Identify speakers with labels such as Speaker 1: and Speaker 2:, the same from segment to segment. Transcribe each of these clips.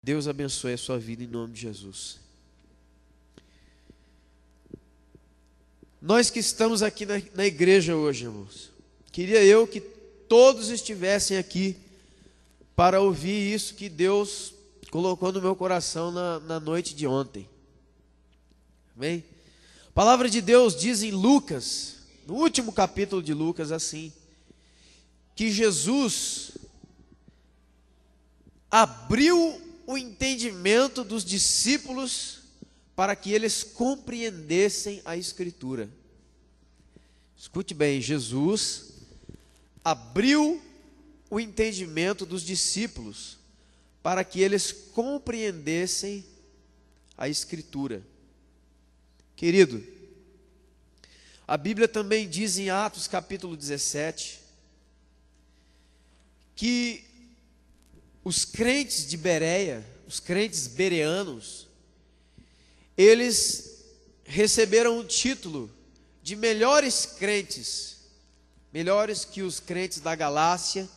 Speaker 1: Deus abençoe a sua vida em nome de Jesus. Nós que estamos aqui na igreja hoje, irmãos, queria eu que todos estivessem aqui para ouvir isso que Deus colocou no meu coração na noite de ontem. Amém? A palavra de Deus diz em Lucas, no último capítulo de Lucas, assim, que Jesus abriu o entendimento dos discípulos para que eles compreendessem a Escritura. Escute bem, Jesus abriu o entendimento dos discípulos para que eles compreendessem a Escritura. Querido, a Bíblia também diz em Atos capítulo 17, que os crentes de Bereia, os crentes bereanos, eles receberam o título de melhores crentes, melhores que os crentes da Galácia,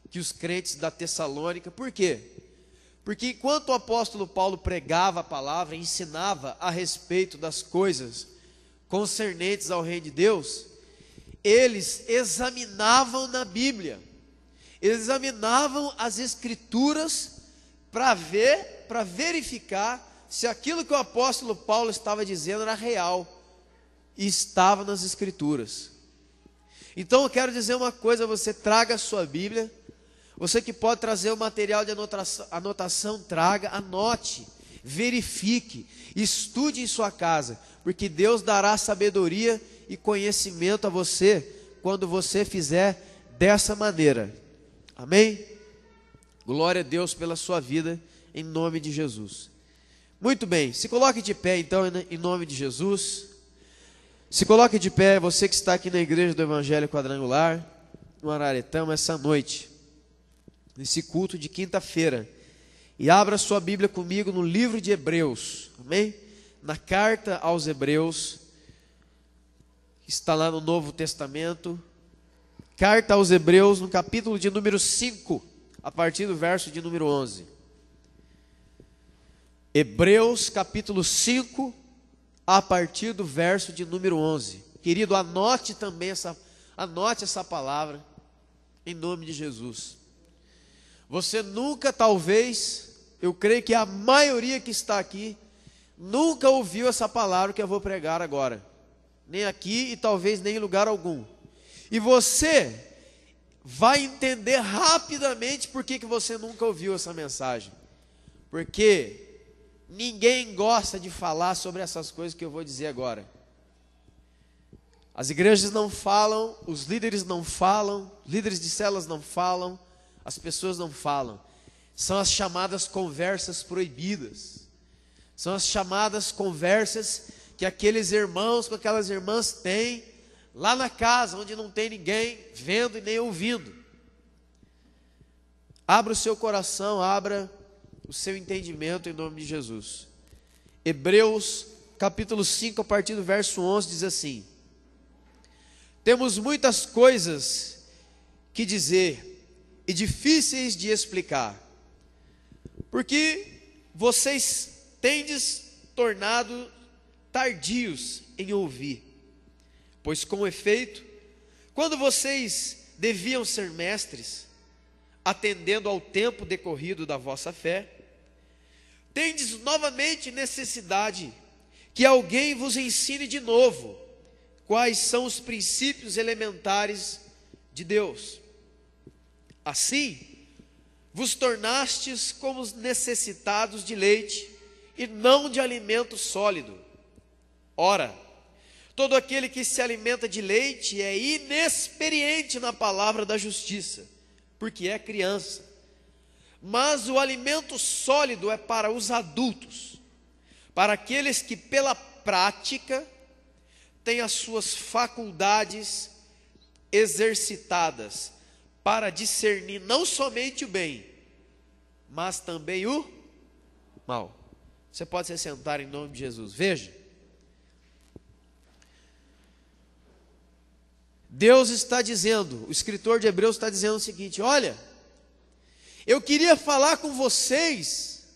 Speaker 1: que os crentes da Tessalônica. Por quê? Porque enquanto o apóstolo Paulo pregava a palavra, ensinava a respeito das coisas concernentes ao reino de Deus, eles examinavam na Bíblia, examinavam as Escrituras para verificar se aquilo que o apóstolo Paulo estava dizendo era real e estava nas Escrituras. Então eu quero dizer uma coisa: você traga a sua Bíblia, você que pode trazer o material de anotação, traga, anote, verifique, estude em sua casa, porque Deus dará sabedoria e conhecimento a você quando você fizer dessa maneira. Amém? Glória a Deus pela sua vida, em nome de Jesus. Muito bem, se coloque de pé então, em nome de Jesus. Se coloque de pé, você que está aqui na igreja do Evangelho Quadrangular, no Araretama, essa noite, nesse culto de quinta-feira, e abra sua Bíblia comigo no livro de Hebreus, amém? Na carta aos Hebreus, está lá no Novo Testamento, carta aos Hebreus, no capítulo de número 5, a partir do verso de número 11. Hebreus capítulo 5, a partir do verso de número 11. Querido, anote essa palavra, em nome de Jesus. Você nunca, talvez, eu creio que a maioria que está aqui, nunca ouviu essa palavra que eu vou pregar agora. Nem aqui e talvez nem em lugar algum. E você vai entender rapidamente por que você nunca ouviu essa mensagem. Porque ninguém gosta de falar sobre essas coisas que eu vou dizer agora. As igrejas não falam, os líderes não falam, líderes de células não falam, as pessoas não falam. São as chamadas conversas proibidas. São as chamadas conversas que aqueles irmãos com aquelas irmãs têm lá na casa, onde não tem ninguém vendo e nem ouvindo. Abra o seu coração, abra o seu entendimento em nome de Jesus. Hebreus capítulo 5, a partir do verso 11, diz assim: temos muitas coisas que dizer e difíceis de explicar, porque vocês tendes tornado tardios em ouvir. Pois com efeito, quando vocês deviam ser mestres, atendendo ao tempo decorrido da vossa fé, tendes novamente necessidade que alguém vos ensine de novo quais são os princípios elementares de Deus. Assim, vos tornastes como os necessitados de leite e não de alimento sólido. Ora, todo aquele que se alimenta de leite é inexperiente na palavra da justiça, porque é criança. Mas o alimento sólido é para os adultos, para aqueles que pela prática têm as suas faculdades exercitadas para discernir não somente o bem, mas também o mal. Você pode se sentar em nome de Jesus. Veja, Deus está dizendo, o escritor de Hebreus está dizendo o seguinte: olha, eu queria falar com vocês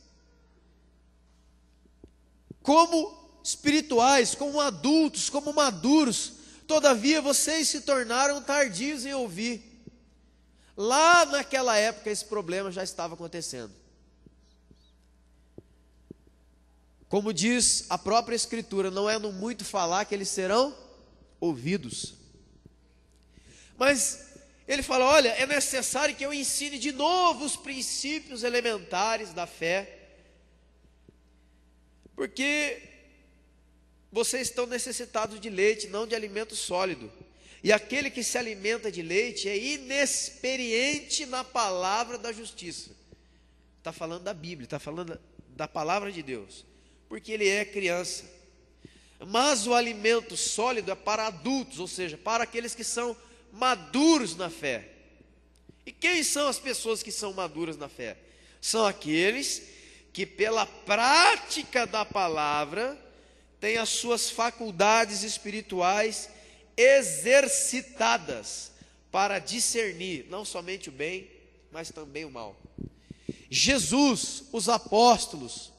Speaker 1: como espirituais, como adultos, como maduros, todavia vocês se tornaram tardios em ouvir. Lá naquela época esse problema já estava acontecendo. Como diz a própria Escritura, não é no muito falar que eles serão ouvidos. Mas ele fala, olha, é necessário que eu ensine de novo os princípios elementares da fé, porque vocês estão necessitados de leite, não de alimento sólido. E aquele que se alimenta de leite é inexperiente na palavra da justiça. Está falando da Bíblia, está falando da palavra de Deus, porque ele é criança. Mas o alimento sólido é para adultos, ou seja, para aqueles que são maduros na fé. E quem são as pessoas que são maduras na fé? São aqueles que pela prática da palavra têm as suas faculdades espirituais exercitadas para discernir não somente o bem, mas também o mal. Jesus, os apóstolos,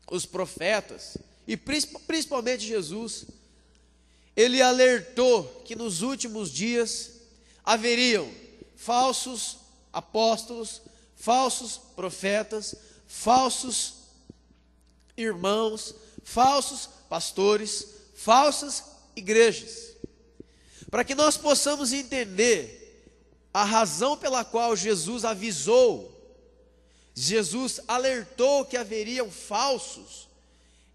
Speaker 1: os profetas, e principalmente Jesus, ele alertou que nos últimos dias haveriam falsos apóstolos, falsos profetas, falsos irmãos, falsos pastores, falsas igrejas. Para que nós possamos entender a razão pela qual Jesus avisou, Jesus alertou que haveriam falsos,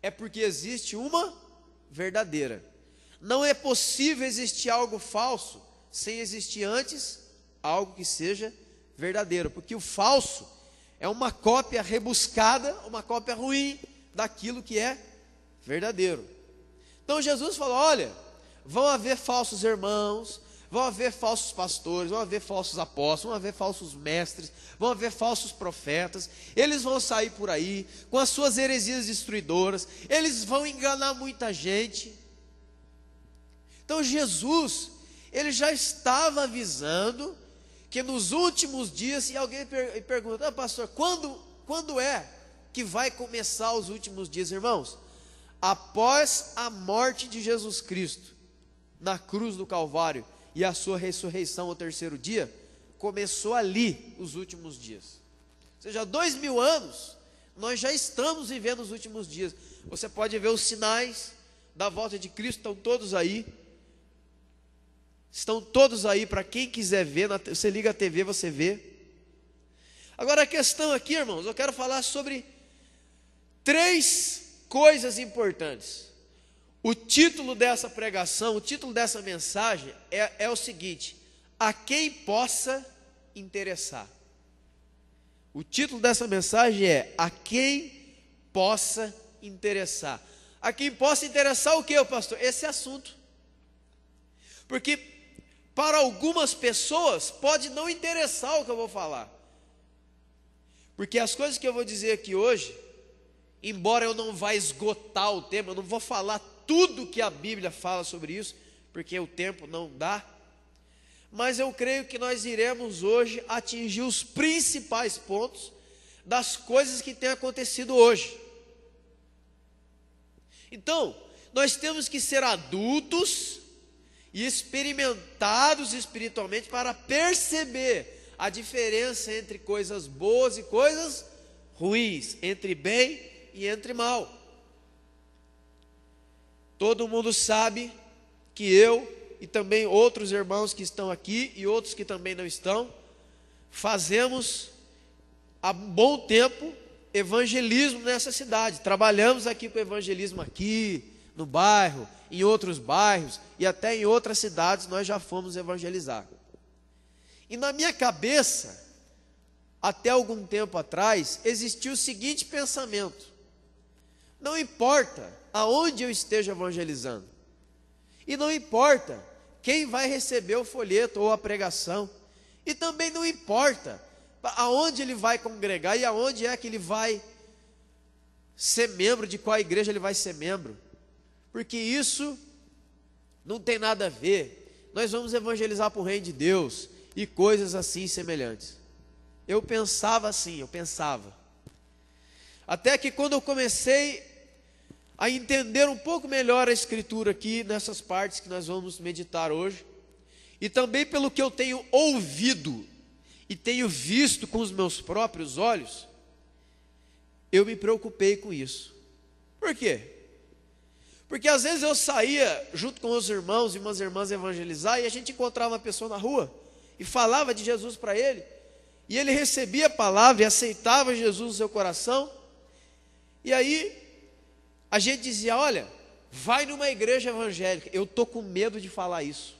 Speaker 1: é porque existe uma verdadeira. Não é possível existir algo falso sem existir antes algo que seja verdadeiro, porque o falso é uma cópia rebuscada, uma cópia ruim daquilo que é verdadeiro. Então Jesus falou, olha, vão haver falsos irmãos, vão haver falsos pastores, vão haver falsos apóstolos, vão haver falsos mestres, vão haver falsos profetas, eles vão sair por aí com as suas heresias destruidoras, eles vão enganar muita gente. Então Jesus, ele já estava avisando que nos últimos dias, e alguém pergunta, pastor, quando é que vai começar os últimos dias, irmãos? Após a morte de Jesus Cristo, na cruz do Calvário, e a sua ressurreição ao terceiro dia, começou ali os últimos dias. Ou seja, 2000 anos, nós já estamos vivendo os últimos dias. Você pode ver os sinais da volta de Cristo, estão todos aí. Estão todos aí para quem quiser ver, você liga a TV, você vê. Agora a questão aqui, irmãos, eu quero falar sobre 3 coisas importantes. O título dessa pregação, o título dessa mensagem é o seguinte: a quem possa interessar. O título dessa mensagem é a quem possa interessar. A quem possa interessar o que, pastor? Esse assunto. Porque para algumas pessoas pode não interessar o que eu vou falar. Porque as coisas que eu vou dizer aqui hoje, embora eu não vá esgotar o tema, eu não vou falar tudo que a Bíblia fala sobre isso, porque o tempo não dá, mas eu creio que nós iremos hoje atingir os principais pontos das coisas que têm acontecido hoje. Então, nós temos que ser adultos e experimentados espiritualmente para perceber a diferença entre coisas boas e coisas ruins, entre bem e entre mal. Todo mundo sabe que eu e também outros irmãos que estão aqui e outros que também não estão, fazemos há um bom tempo evangelismo nessa cidade. Trabalhamos aqui com evangelismo aqui, no bairro, em outros bairros e até em outras cidades nós já fomos evangelizar. E na minha cabeça, até algum tempo atrás, existia o seguinte pensamento: não importa aonde eu esteja evangelizando, e não importa quem vai receber o folheto ou a pregação, e também não importa aonde ele vai congregar e aonde é que ele vai ser membro, de qual igreja ele vai ser membro, porque isso não tem nada a ver. Nós vamos evangelizar para o reino de Deus e coisas assim semelhantes. Eu pensava assim, até que quando eu comecei a entender um pouco melhor a Escritura aqui, nessas partes que nós vamos meditar hoje, e também pelo que eu tenho ouvido e tenho visto com os meus próprios olhos, eu me preocupei com isso. Por quê? Porque às vezes eu saía junto com os irmãos e umas irmãs evangelizar, e a gente encontrava uma pessoa na rua e falava de Jesus para ele, e ele recebia a palavra e aceitava Jesus no seu coração, e aí a gente dizia: olha, vai numa igreja evangélica. Eu estou com medo de falar isso.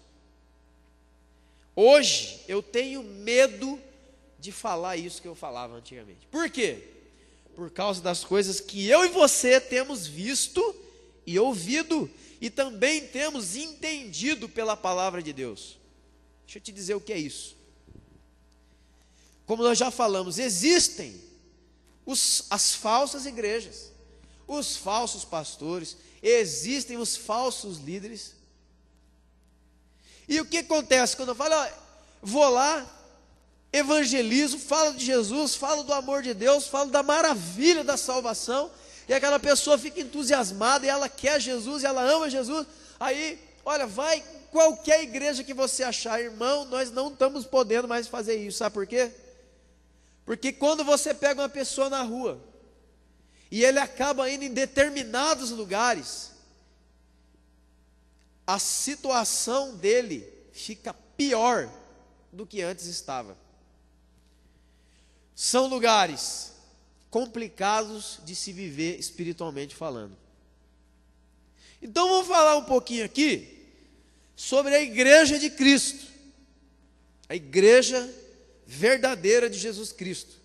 Speaker 1: Hoje eu tenho medo de falar isso que eu falava antigamente. Por quê? Por causa das coisas que eu e você temos visto e ouvido, e também temos entendido pela palavra de Deus. Deixa eu te dizer o que é isso. Como nós já falamos, existem as falsas igrejas, os falsos pastores, existem os falsos líderes. E o que acontece quando eu falo: ó, vou lá, evangelizo, falo de Jesus, falo do amor de Deus, falo da maravilha da salvação, e aquela pessoa fica entusiasmada, e ela quer Jesus, e ela ama Jesus. Aí, olha, vai em qualquer igreja que você achar, irmão, nós não estamos podendo mais fazer isso. Sabe por quê? Porque quando você pega uma pessoa na rua, e ele acaba indo em determinados lugares, a situação dele fica pior do que antes estava. São lugares complicados de se viver espiritualmente falando. Então vamos falar um pouquinho aqui sobre a igreja de Cristo, a igreja verdadeira de Jesus Cristo.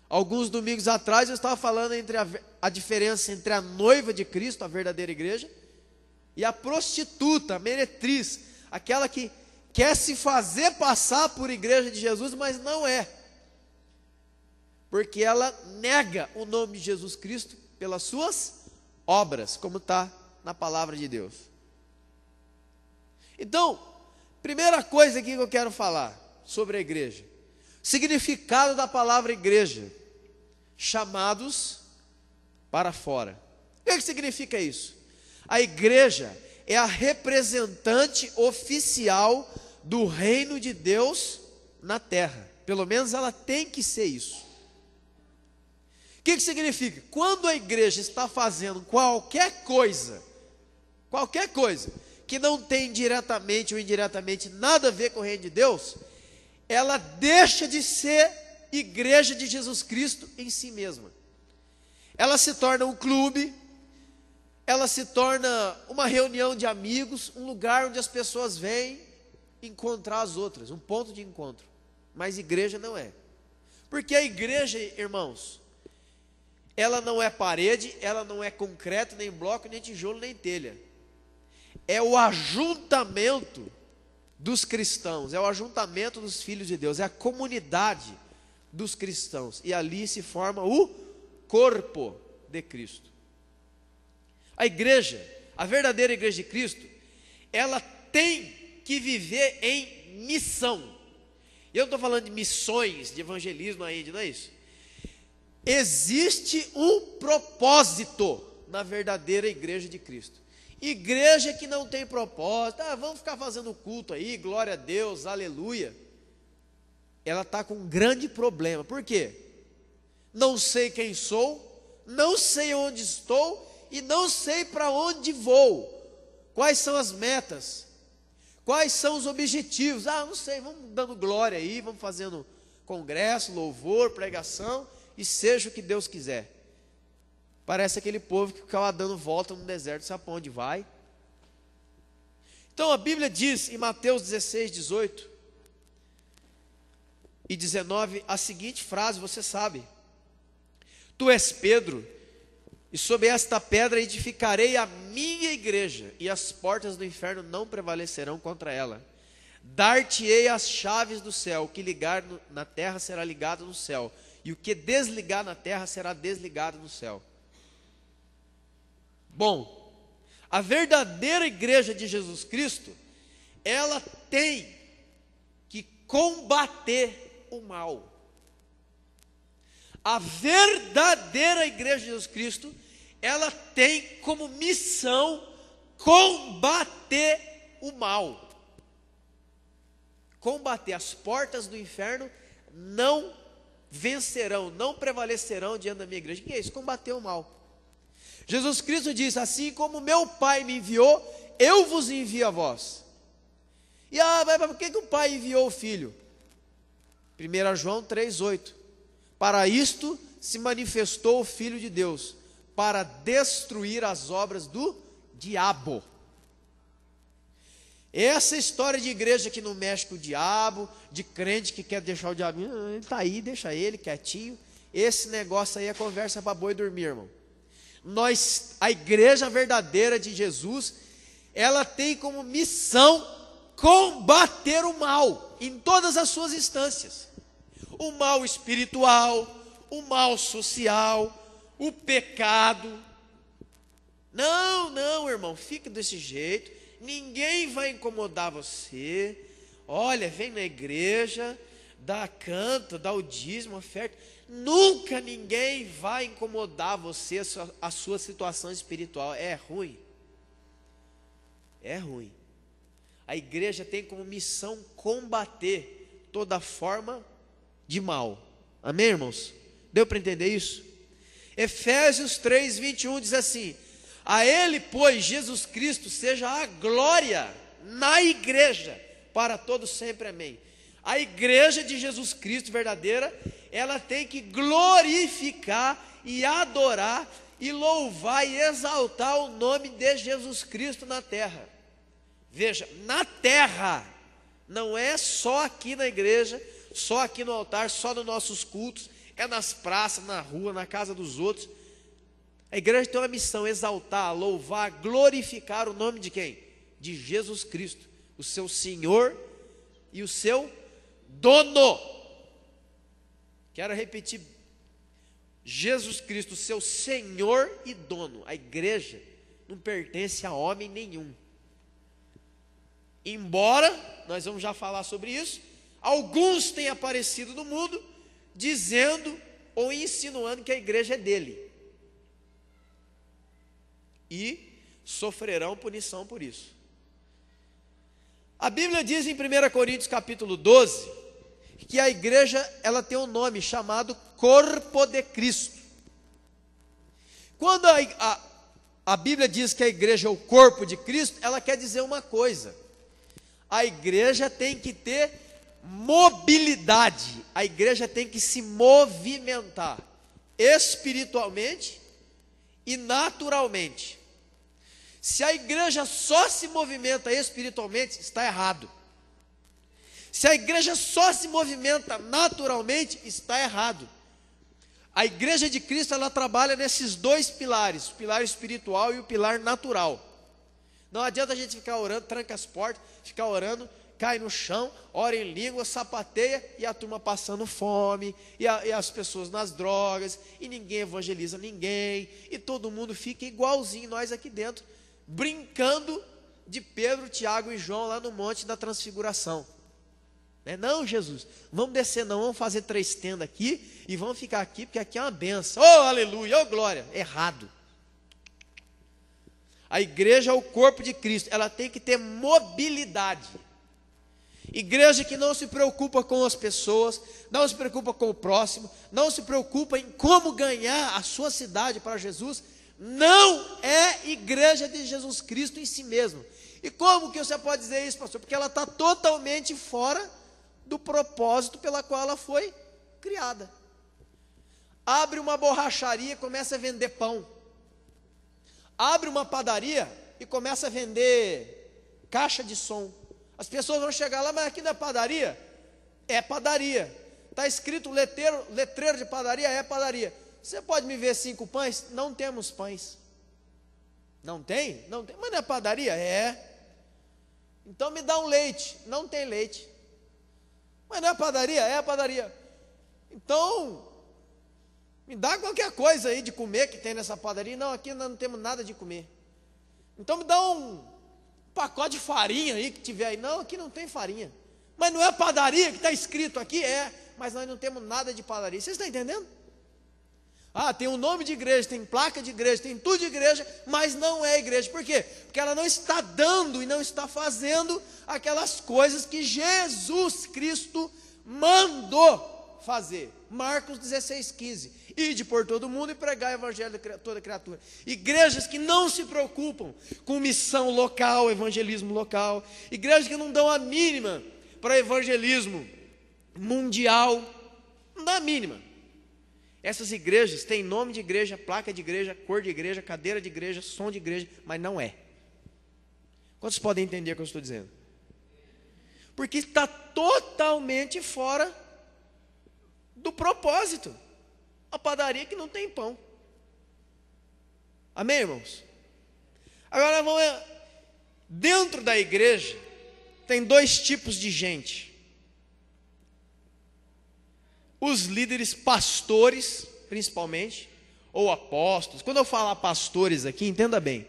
Speaker 1: Alguns domingos atrás eu estava falando entre a diferença entre a noiva de Cristo, a verdadeira igreja, e a prostituta, a meretriz, aquela que quer se fazer passar por igreja de Jesus, mas não é, porque ela nega o nome de Jesus Cristo pelas suas obras, como está na palavra de Deus. Então, primeira coisa aqui que eu quero falar sobre a igreja: significado da palavra igreja: chamados para fora. O que significa isso? A igreja é a representante oficial do reino de Deus na terra. Pelo menos ela tem que ser isso. O que significa? Quando a igreja está fazendo qualquer coisa que não tem diretamente ou indiretamente nada a ver com o reino de Deus, ela deixa de ser igreja de Jesus Cristo em si mesma. Ela se torna um clube, ela se torna uma reunião de amigos, um lugar onde as pessoas vêm encontrar as outras, um ponto de encontro. Mas igreja não é. Porque a igreja, irmãos, ela não é parede, ela não é concreto, nem bloco, nem tijolo, nem telha. É o ajuntamento dos cristãos, é o ajuntamento dos filhos de Deus, é a comunidade dos cristãos, e ali se forma o corpo de Cristo. A igreja, a verdadeira igreja de Cristo, ela tem que viver em missão. E eu não estou falando de missões, de evangelismo ainda, não é isso. Existe um propósito na verdadeira igreja de Cristo. Igreja que não tem propósito, vamos ficar fazendo culto aí, glória a Deus, aleluia, ela está com um grande problema. Por quê? Não sei quem sou, não sei onde estou e não sei para onde vou. Quais são as metas? Quais são os objetivos? Não sei, vamos dando glória aí, vamos fazendo congresso, louvor, pregação, e seja o que Deus quiser. Parece aquele povo que ficava dando volta no deserto, sabe para onde vai? Então a Bíblia diz em Mateus 16, 18 e 19, a seguinte frase, você sabe: tu és Pedro, e sobre esta pedra edificarei a minha igreja, e as portas do inferno não prevalecerão contra ela. Dar-te-ei as chaves do céu, o que ligar na terra será ligado no céu, e o que desligar na terra será desligado no céu. Bom, a verdadeira igreja de Jesus Cristo, ela tem que combater o mal. A verdadeira igreja de Jesus Cristo, ela tem como missão combater o mal. Combater. As portas do inferno não vencerão, não prevalecerão diante da minha igreja. O que é isso? Combater o mal. Jesus Cristo disse: assim como meu Pai me enviou, eu vos envio a vós. E mas por que o Pai enviou o Filho? 1 João 3,8. Para isto se manifestou o Filho de Deus, para destruir as obras do diabo. Essa história de igreja que não mexe com o diabo, de crente que quer deixar o diabo, ele está aí, deixa ele quietinho. Esse negócio aí é conversa para boi dormir, irmão. A igreja verdadeira de Jesus, ela tem como missão combater o mal em todas as suas instâncias. O mal espiritual, o mal social, o pecado. Não, irmão, fica desse jeito. Ninguém vai incomodar você. Olha, vem na igreja, dá canto, dá o dízimo, oferta. Nunca ninguém vai incomodar você, a sua situação espiritual. É ruim. É ruim. A igreja tem como missão combater toda forma de mal. Amém, irmãos? Deu para entender isso? Efésios 3:21 diz assim: a ele, pois, Jesus Cristo, seja a glória na igreja, para todos sempre, amém. A igreja de Jesus Cristo verdadeira, ela tem que glorificar e adorar e louvar e exaltar o nome de Jesus Cristo na terra. Veja, na terra, não é só aqui na igreja, só aqui no altar, só nos nossos cultos, é nas praças, na rua, na casa dos outros. A igreja tem uma missão: exaltar, louvar, glorificar o nome de quem? De Jesus Cristo, o seu Senhor e o seu dono. Quero repetir: Jesus Cristo, o seu Senhor e dono. A igreja não pertence a homem nenhum. Embora, nós vamos já falar sobre isso, alguns têm aparecido no mundo dizendo ou insinuando que a igreja é dele. E sofrerão punição por isso. A Bíblia diz em 1 Coríntios capítulo 12, que a igreja, ela tem um nome chamado Corpo de Cristo. Quando a Bíblia diz que a igreja é o corpo de Cristo, ela quer dizer uma coisa: a igreja tem que ter mobilidade, a igreja tem que se movimentar espiritualmente e naturalmente. Se a igreja só se movimenta espiritualmente, está errado. Se a igreja só se movimenta naturalmente, está errado. A igreja de Cristo, ela trabalha nesses dois pilares, o pilar espiritual e o pilar natural. Não adianta a gente ficar orando, tranca as portas, ficar orando, cai no chão, ora em língua, sapateia, e a turma passando fome, e as pessoas nas drogas, e ninguém evangeliza ninguém, e todo mundo fica igualzinho nós aqui dentro, brincando de Pedro, Tiago e João lá no Monte da Transfiguração. Não, Jesus, vamos descer não, vamos fazer 3 tendas aqui, e vamos ficar aqui, porque aqui é uma benção. Oh, aleluia, oh, glória. Errado. A igreja é o corpo de Cristo, ela tem que ter mobilidade. Igreja que não se preocupa com as pessoas, não se preocupa com o próximo, não se preocupa em como ganhar a sua cidade para Jesus, não é igreja de Jesus Cristo em si mesmo. E como que você pode dizer isso, pastor? Porque ela está totalmente fora do propósito pela qual ela foi criada. Abre uma borracharia e começa a vender pão. Abre uma padaria e começa a vender caixa de som. As pessoas vão chegar lá, mas aqui não é padaria? É padaria. Está escrito letreiro de padaria, é padaria. Você pode me ver 5 pães? Não temos pães. Não tem? Não tem. Mas não é padaria? É. Então me dá um leite. Não tem leite. Mas não é padaria? É padaria. Então, me dá qualquer coisa aí de comer que tem nessa padaria. Não, aqui nós não temos nada de comer. Então me dá um pacote de farinha aí que tiver aí. Não, aqui não tem farinha. Mas não é padaria que está escrito aqui? É. Mas nós não temos nada de padaria. Vocês estão entendendo? Ah, tem um nome de igreja, tem placa de igreja, tem tudo de igreja, mas não é igreja. Por quê? Porque ela não está dando e não está fazendo aquelas coisas que Jesus Cristo mandou fazer. Marcos 16:15. Ide por todo mundo e pregar o evangelho a toda criatura. Igrejas que não se preocupam com missão local, evangelismo local. Igrejas que não dão a mínima para evangelismo mundial. Não dá a mínima. Essas igrejas têm nome de igreja, placa de igreja, cor de igreja, cadeira de igreja, som de igreja, mas não é. Quantos podem entender o que eu estou dizendo? Porque está totalmente fora do propósito. A padaria que não tem pão. Amém, irmãos? Agora vamos ver. Dentro da igreja tem dois tipos de gente. Os líderes pastores, principalmente, ou apóstolos. Quando eu falar pastores aqui, entenda bem.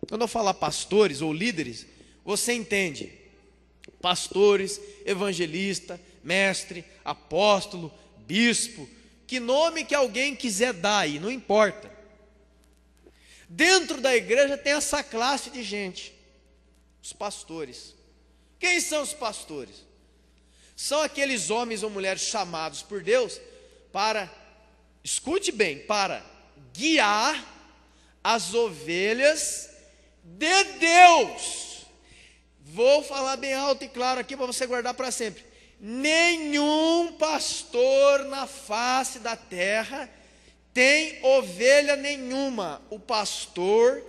Speaker 1: Quando eu falar pastores ou líderes, você entende. Pastores, evangelista, mestre, apóstolo, bispo, que nome que alguém quiser dar aí, não importa. Dentro da igreja tem essa classe de gente, os pastores. Quem são os pastores? São aqueles homens ou mulheres chamados por Deus para, escute bem, para guiar as ovelhas de Deus. Vou falar bem alto e claro aqui para você guardar para sempre. Nenhum pastor na face da terra tem ovelha nenhuma. O pastor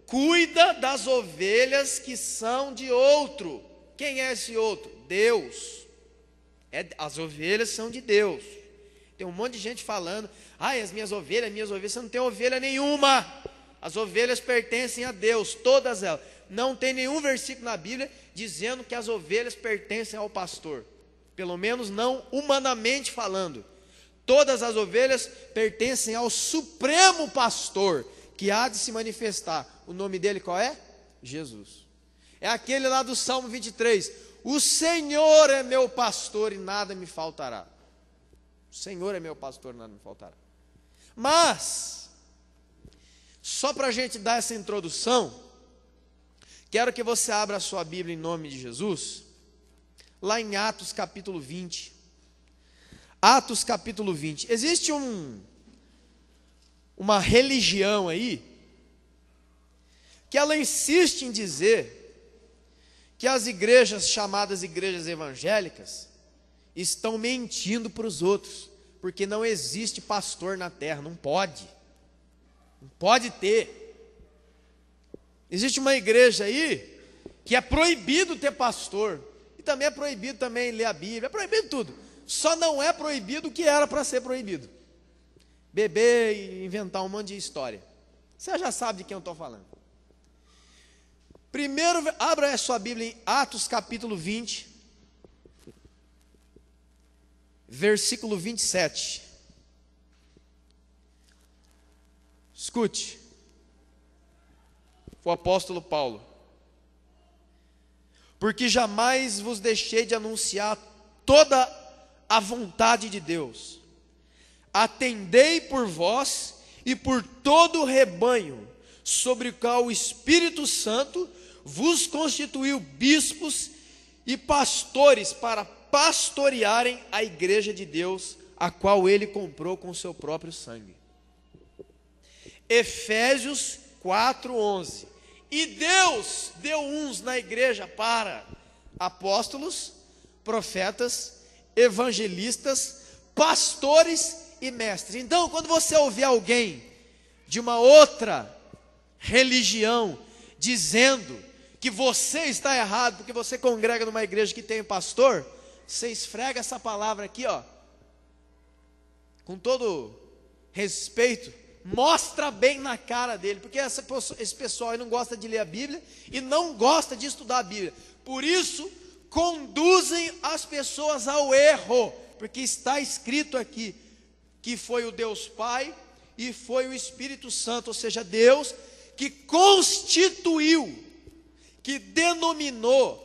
Speaker 1: cuida das ovelhas que são de outro. Quem é esse outro? Deus. As ovelhas são de Deus. Tem um monte de gente falando: ai, as minhas ovelhas, você não tem ovelha nenhuma. As ovelhas pertencem a Deus, todas elas. Não tem nenhum versículo na Bíblia dizendo que as ovelhas pertencem ao pastor. Pelo menos não humanamente falando. Todas as ovelhas pertencem ao supremo pastor, que há de se manifestar. O nome dele qual é? Jesus. É aquele lá do Salmo 23. O Senhor é meu pastor e nada me faltará. O Senhor é meu pastor e nada me faltará. Mas, só para a gente dar essa introdução, quero que você abra a sua Bíblia em nome de Jesus, lá em Atos capítulo 20. Atos capítulo 20. Existe uma religião aí, que ela insiste em dizer que as igrejas chamadas igrejas evangélicas estão mentindo para os outros, porque não existe pastor na terra, não pode ter. Existe uma igreja aí que é proibido ter pastor, e também é proibido também ler a Bíblia, é proibido tudo, só não é proibido o que era para ser proibido: beber e inventar um monte de história. Você já sabe de quem eu estou falando. Primeiro, abra a sua Bíblia em Atos capítulo 20, versículo 27. Escute, o apóstolo Paulo: porque jamais vos deixei de anunciar toda a vontade de Deus. Atendei por vós e por todo o rebanho, sobre o qual o Espírito Santo vos constituiu bispos e pastores para pastorearem a igreja de Deus, a qual ele comprou com seu próprio sangue. Efésios 4:11. E Deus deu uns na igreja para apóstolos, profetas, evangelistas, pastores e mestres. Então, quando você ouvir alguém de uma outra religião dizendo que você está errado porque você congrega numa igreja que tem pastor, você esfrega essa palavra aqui, ó, com todo respeito, mostra bem na cara dele, porque esse pessoal aí não gosta de ler a Bíblia e não gosta de estudar a Bíblia, por isso conduzem as pessoas ao erro, porque está escrito aqui que foi o Deus Pai e foi o Espírito Santo, ou seja, Deus que constituiu, que denominou,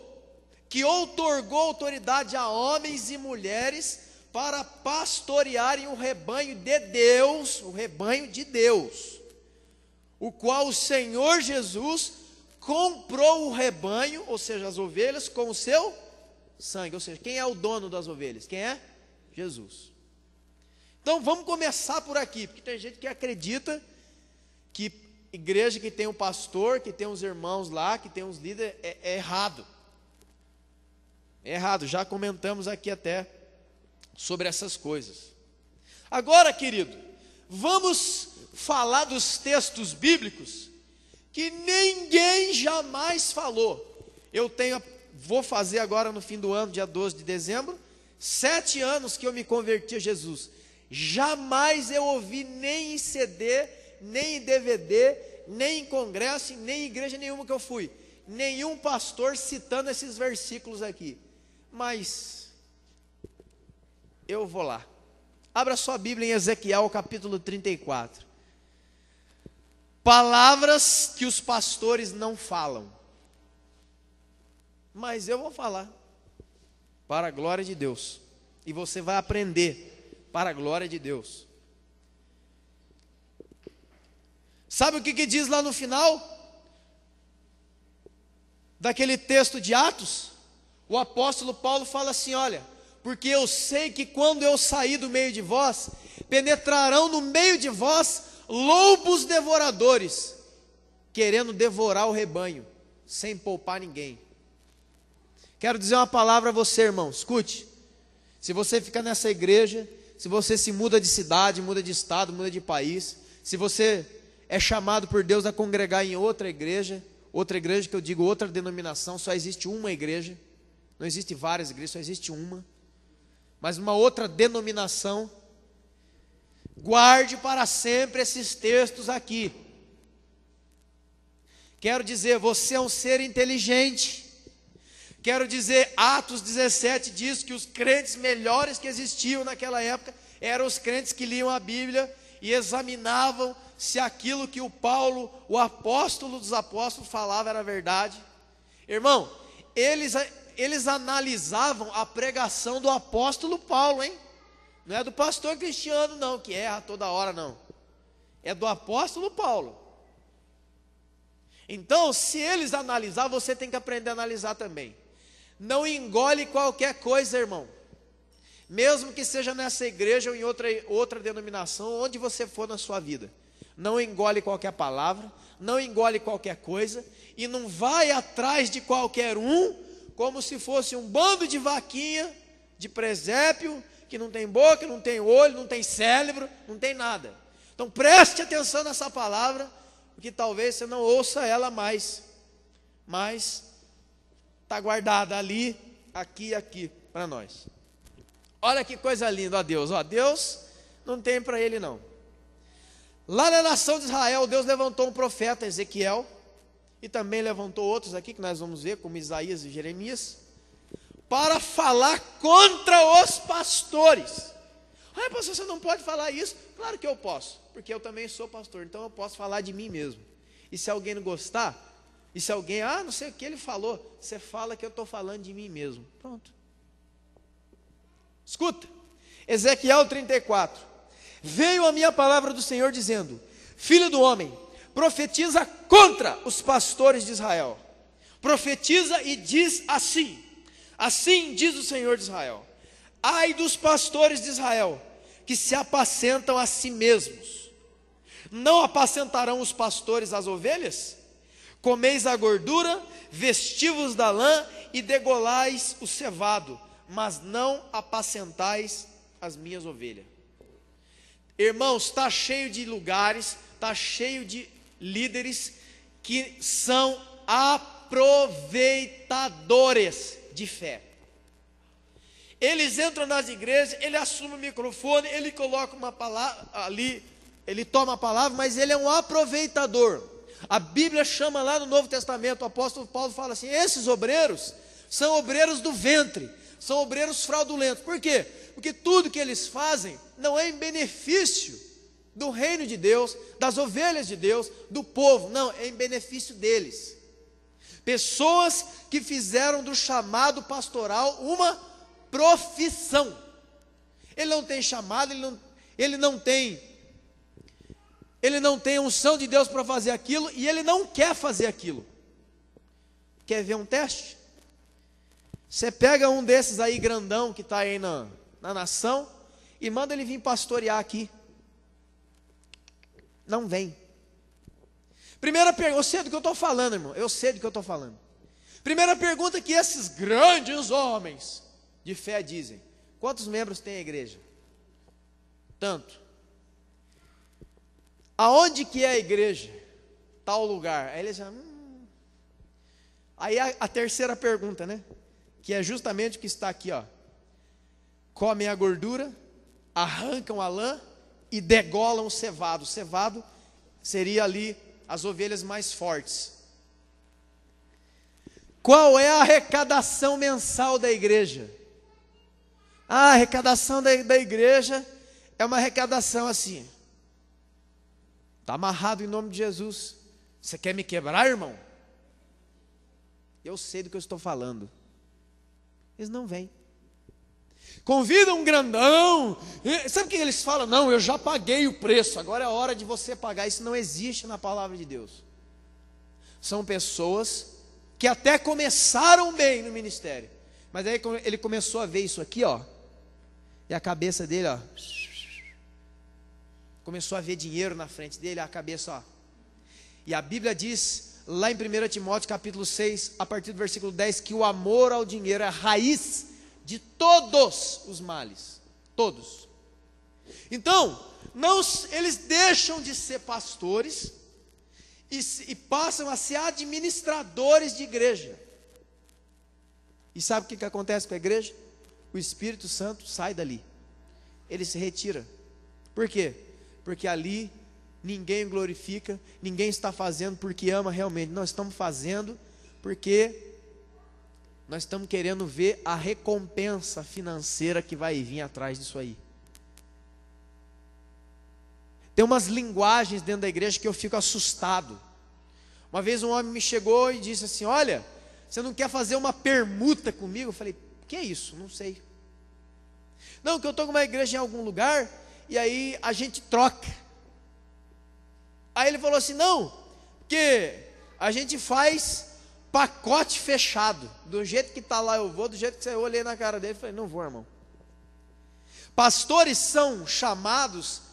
Speaker 1: que outorgou autoridade a homens e mulheres para pastorearem o rebanho de Deus, o rebanho de Deus, o qual o Senhor Jesus comprou o rebanho, ou seja, as ovelhas, com o seu sangue. Ou seja, quem é o dono das ovelhas? Quem é? Jesus. Então vamos começar por aqui, porque tem gente que acredita que igreja que tem um pastor, que tem uns irmãos lá, que tem uns líderes, é errado. É errado, já comentamos aqui até sobre essas coisas. Agora, querido, vamos falar dos textos bíblicos que ninguém jamais falou. Vou fazer agora no fim do ano, dia 12 de dezembro, 7 anos que eu me converti a Jesus. Jamais eu ouvi nem em CD, nem em DVD, nem em congresso, nem em igreja nenhuma que eu fui, nenhum pastor citando esses versículos aqui. Mas eu vou lá. Abra sua Bíblia em Ezequiel capítulo 34. Palavras que os pastores não falam, mas eu vou falar, para a glória de Deus, e você vai aprender, para a glória de Deus. Sabe o que diz lá no final daquele texto de Atos? O apóstolo Paulo fala assim: olha, porque eu sei que quando eu sair do meio de vós, penetrarão no meio de vós lobos devoradores, querendo devorar o rebanho, sem poupar ninguém. Quero dizer uma palavra a você, irmão, escute. Se você fica nessa igreja, se você se muda de cidade, muda de estado, muda de país, se você é chamado por Deus a congregar em outra igreja que eu digo outra denominação, só existe uma igreja, não existe várias igrejas, só existe uma, mas uma outra denominação, guarde para sempre esses textos aqui. Quero dizer, você é um ser inteligente. Quero dizer, Atos 17 diz que os crentes melhores que existiam naquela época eram os crentes que liam a Bíblia e examinavam se aquilo que o Paulo, o apóstolo dos apóstolos, falava era verdade. Irmão, eles analisavam a pregação do apóstolo Paulo, hein? Não é do pastor Cristiano não, que erra toda hora não. É do apóstolo Paulo. Então, se eles analisar, você tem que aprender a analisar também. Não engole qualquer coisa, irmão. Mesmo que seja nessa igreja ou em outra denominação, onde você for na sua vida. Não engole qualquer palavra, não engole qualquer coisa, e não vai atrás de qualquer um, como se fosse um bando de vaquinha, de presépio, que não tem boca, não tem olho, não tem cérebro, não tem nada. Então preste atenção nessa palavra, porque talvez você não ouça ela mais, mas está guardada ali, aqui e aqui para nós. Olha que coisa linda, ó Deus, Deus não tem para ele não. Lá na nação de Israel, Deus levantou um profeta, Ezequiel, e também levantou outros aqui, que nós vamos ver, como Isaías e Jeremias, para falar contra os pastores. Pastor, você não pode falar isso? Claro que eu posso, porque eu também sou pastor, então eu posso falar de mim mesmo. E se alguém não gostar, e se alguém, não sei o que ele falou, você fala que eu estou falando de mim mesmo. Pronto. Escuta, Ezequiel 34. Veio a minha palavra do Senhor dizendo: filho do homem, profetiza contra os pastores de Israel. Profetiza e diz assim: assim diz o Senhor de Israel: ai dos pastores de Israel, que se apacentam a si mesmos. Não apacentarão os pastores as ovelhas? Comeis a gordura, vestivos da lã e degolais o cevado, mas não apacentais as minhas ovelhas. Irmãos, está cheio de lugares, está cheio de líderes que são aproveitadores de fé. Eles entram nas igrejas, ele assume o microfone, ele coloca uma palavra ali, ele toma a palavra, mas ele é um aproveitador. A Bíblia chama lá no Novo Testamento, o apóstolo Paulo fala assim: esses obreiros são obreiros do ventre, são obreiros fraudulentos. Por quê? Porque tudo que eles fazem não é em benefício do reino de Deus, das ovelhas de Deus, do povo, não, é em benefício deles. Pessoas que fizeram do chamado pastoral uma profissão. ele não tem chamado, ele não tem unção de Deus para fazer aquilo, e ele não quer fazer aquilo. Quer ver um teste? Você pega um desses aí grandão que está aí na nação e manda ele vir pastorear aqui. Não vem. Primeira pergunta, eu sei do que eu estou falando, irmão, eu sei do que eu estou falando. Primeira pergunta que esses grandes homens de fé dizem: quantos membros tem a igreja? Tanto. Aonde que é a igreja? Tal lugar. Aí eles já... Aí a terceira pergunta, né? Que é justamente o que está aqui, ó. Comem a gordura, arrancam a lã e degolam o cevado. O cevado seria ali as ovelhas mais fortes. Qual é a arrecadação mensal da igreja? A arrecadação da igreja é uma arrecadação assim. Está amarrado em nome de Jesus. Você quer me quebrar, irmão? Eu sei do que eu estou falando. Eles não vêm. Convida um grandão. Sabe o que eles falam? Não, eu já paguei o preço, agora é a hora de você pagar. Isso não existe na palavra de Deus. São pessoas que até começaram bem no ministério, mas aí ele começou a ver isso aqui, ó, e a cabeça dele, ó, começou a ver dinheiro na frente dele, a cabeça, ó. E a Bíblia diz, lá em 1 Timóteo capítulo 6, a partir do versículo 10, que o amor ao dinheiro é a raiz de todos os males. Todos. Então, eles deixam de ser pastores e passam a ser administradores de igreja. E sabe o que acontece com a igreja? O Espírito Santo sai dali. Ele se retira. Por quê? Porque ali ninguém glorifica, ninguém está fazendo porque ama realmente. Nós estamos fazendo porque nós estamos querendo ver a recompensa financeira que vai vir atrás disso aí. Tem umas linguagens dentro da igreja que eu fico assustado. Uma vez um homem me chegou e disse assim: olha, você não quer fazer uma permuta comigo? Eu falei: que é isso? Não sei. Não, que eu estou com uma igreja em algum lugar e aí a gente troca. Aí ele falou assim: não, porque a gente faz pacote fechado. Do jeito que está lá eu vou, do jeito que eu olhei na cara dele e falei: não vou, irmão. Pastores são chamados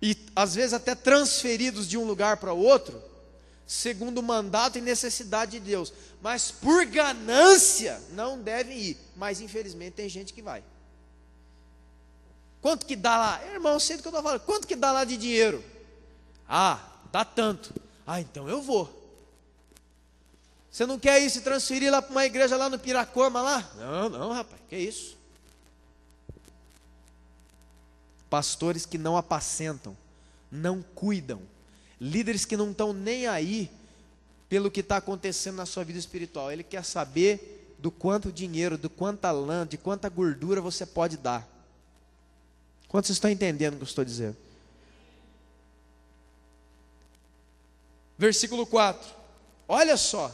Speaker 1: e às vezes até transferidos de um lugar para o outro, segundo o mandato e necessidade de Deus, mas por ganância não devem ir. Mas infelizmente tem gente que vai. Quanto que dá lá? Irmão, eu sei do que eu estou falando. Quanto que dá lá de dinheiro? Ah, dá tanto. Ah, então eu vou. Você não quer ir se transferir lá para uma igreja lá no Piracoma lá? Não, rapaz, que isso? Pastores que não apacentam, não cuidam, líderes que não estão nem aí pelo que está acontecendo na sua vida espiritual. Ele quer saber do quanto dinheiro, do quanta lã, de quanta gordura você pode dar. Quantos estão entendendo o que eu estou dizendo? Versículo 4. Olha só.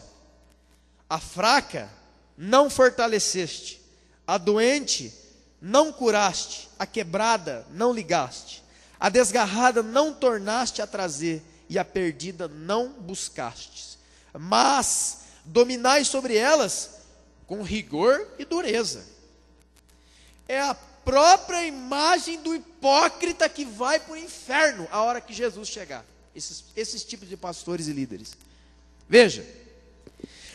Speaker 1: A fraca não fortaleceste, a doente não curaste, a quebrada não ligaste, a desgarrada não tornaste a trazer, e a perdida não buscastes, mas dominai sobre elas com rigor e dureza. É a própria imagem do hipócrita que vai para o inferno a hora que Jesus chegar. Esses tipos de pastores e líderes. Veja,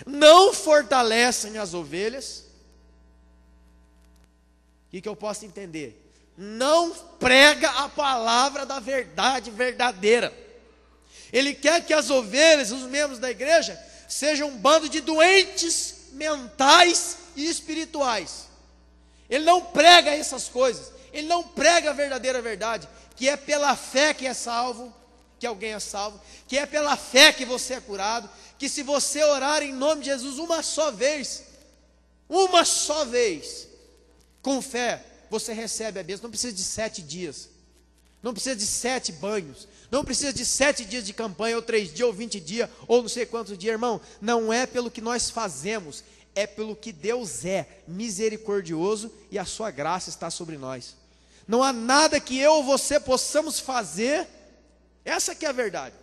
Speaker 1: não fortalecem as ovelhas. O que eu posso entender? Não prega a palavra da verdade verdadeira. Ele quer que as ovelhas, os membros da igreja, sejam um bando de doentes mentais e espirituais. Ele não prega essas coisas. Ele não prega a verdadeira verdade, que é pela fé que é salvo, que alguém é salvo, que é pela fé que você é curado, que se você orar em nome de Jesus uma só vez, com fé, você recebe a bênção. Não precisa de 7 dias, não precisa de 7 banhos, não precisa de 7 dias de campanha, ou 3 dias, ou 20 dias, ou não sei quantos dias, irmão. Não é pelo que nós fazemos, é pelo que Deus é misericordioso e a sua graça está sobre nós. Não há nada que eu ou você possamos fazer, essa que é a verdade.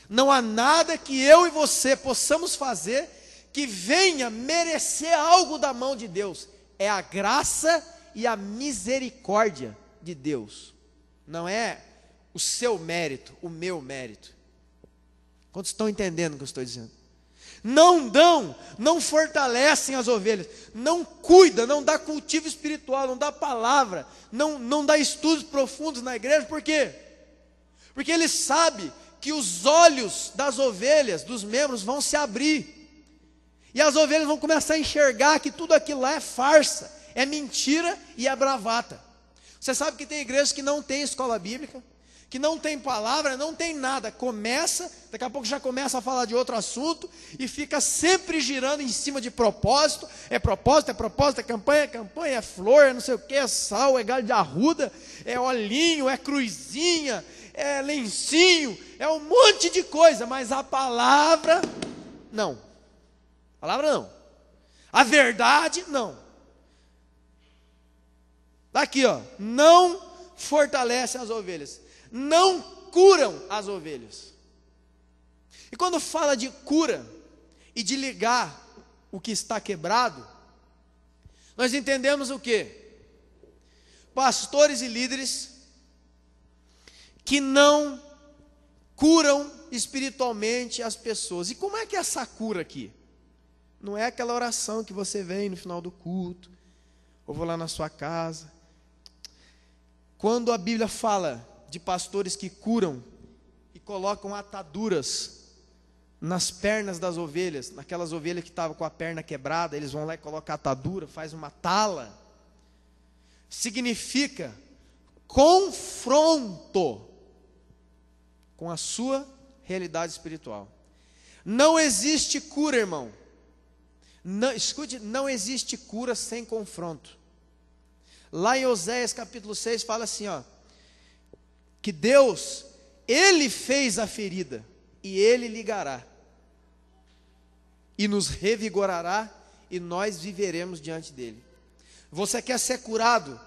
Speaker 1: Não há nada que eu e você possamos fazer que venha merecer algo da mão de Deus. É a graça e a misericórdia de Deus. Não é o seu mérito, o meu mérito. Quantos estão entendendo o que eu estou dizendo? Não dão, não fortalecem as ovelhas, não cuida, não dá cultivo espiritual, não dá palavra, não dá estudos profundos na igreja. Por quê? Porque ele sabe que os olhos das ovelhas, dos membros, vão se abrir, e as ovelhas vão começar a enxergar que tudo aquilo lá é farsa, é mentira e é bravata. Você sabe que tem igrejas que não tem escola bíblica, que não tem palavra, não tem nada, daqui a pouco já começa a falar de outro assunto, e fica sempre girando em cima de propósito, é campanha, é flor, é não sei o que, é sal, é galho de arruda, é olhinho, é cruzinha, é lencinho, é um monte de coisa, mas a palavra, não. A verdade, não. Daqui, ó, não fortalecem as ovelhas, não curam as ovelhas. E quando fala de cura e de ligar o que está quebrado, nós entendemos o quê? Pastores e líderes que não curam espiritualmente as pessoas. E como é que é essa cura aqui? Não é aquela oração que você vem no final do culto, ou vou lá na sua casa. Quando a Bíblia fala de pastores que curam e colocam ataduras nas pernas das ovelhas, naquelas ovelhas que estavam com a perna quebrada, eles vão lá e colocam a atadura, faz uma tala, significa confronto com a sua realidade espiritual. Não existe cura, irmão. Escute, não existe cura sem confronto. Lá em Oséias capítulo 6 fala assim, ó, que Deus, Ele fez a ferida, e Ele ligará, e nos revigorará, e nós viveremos diante dEle. Você quer ser curado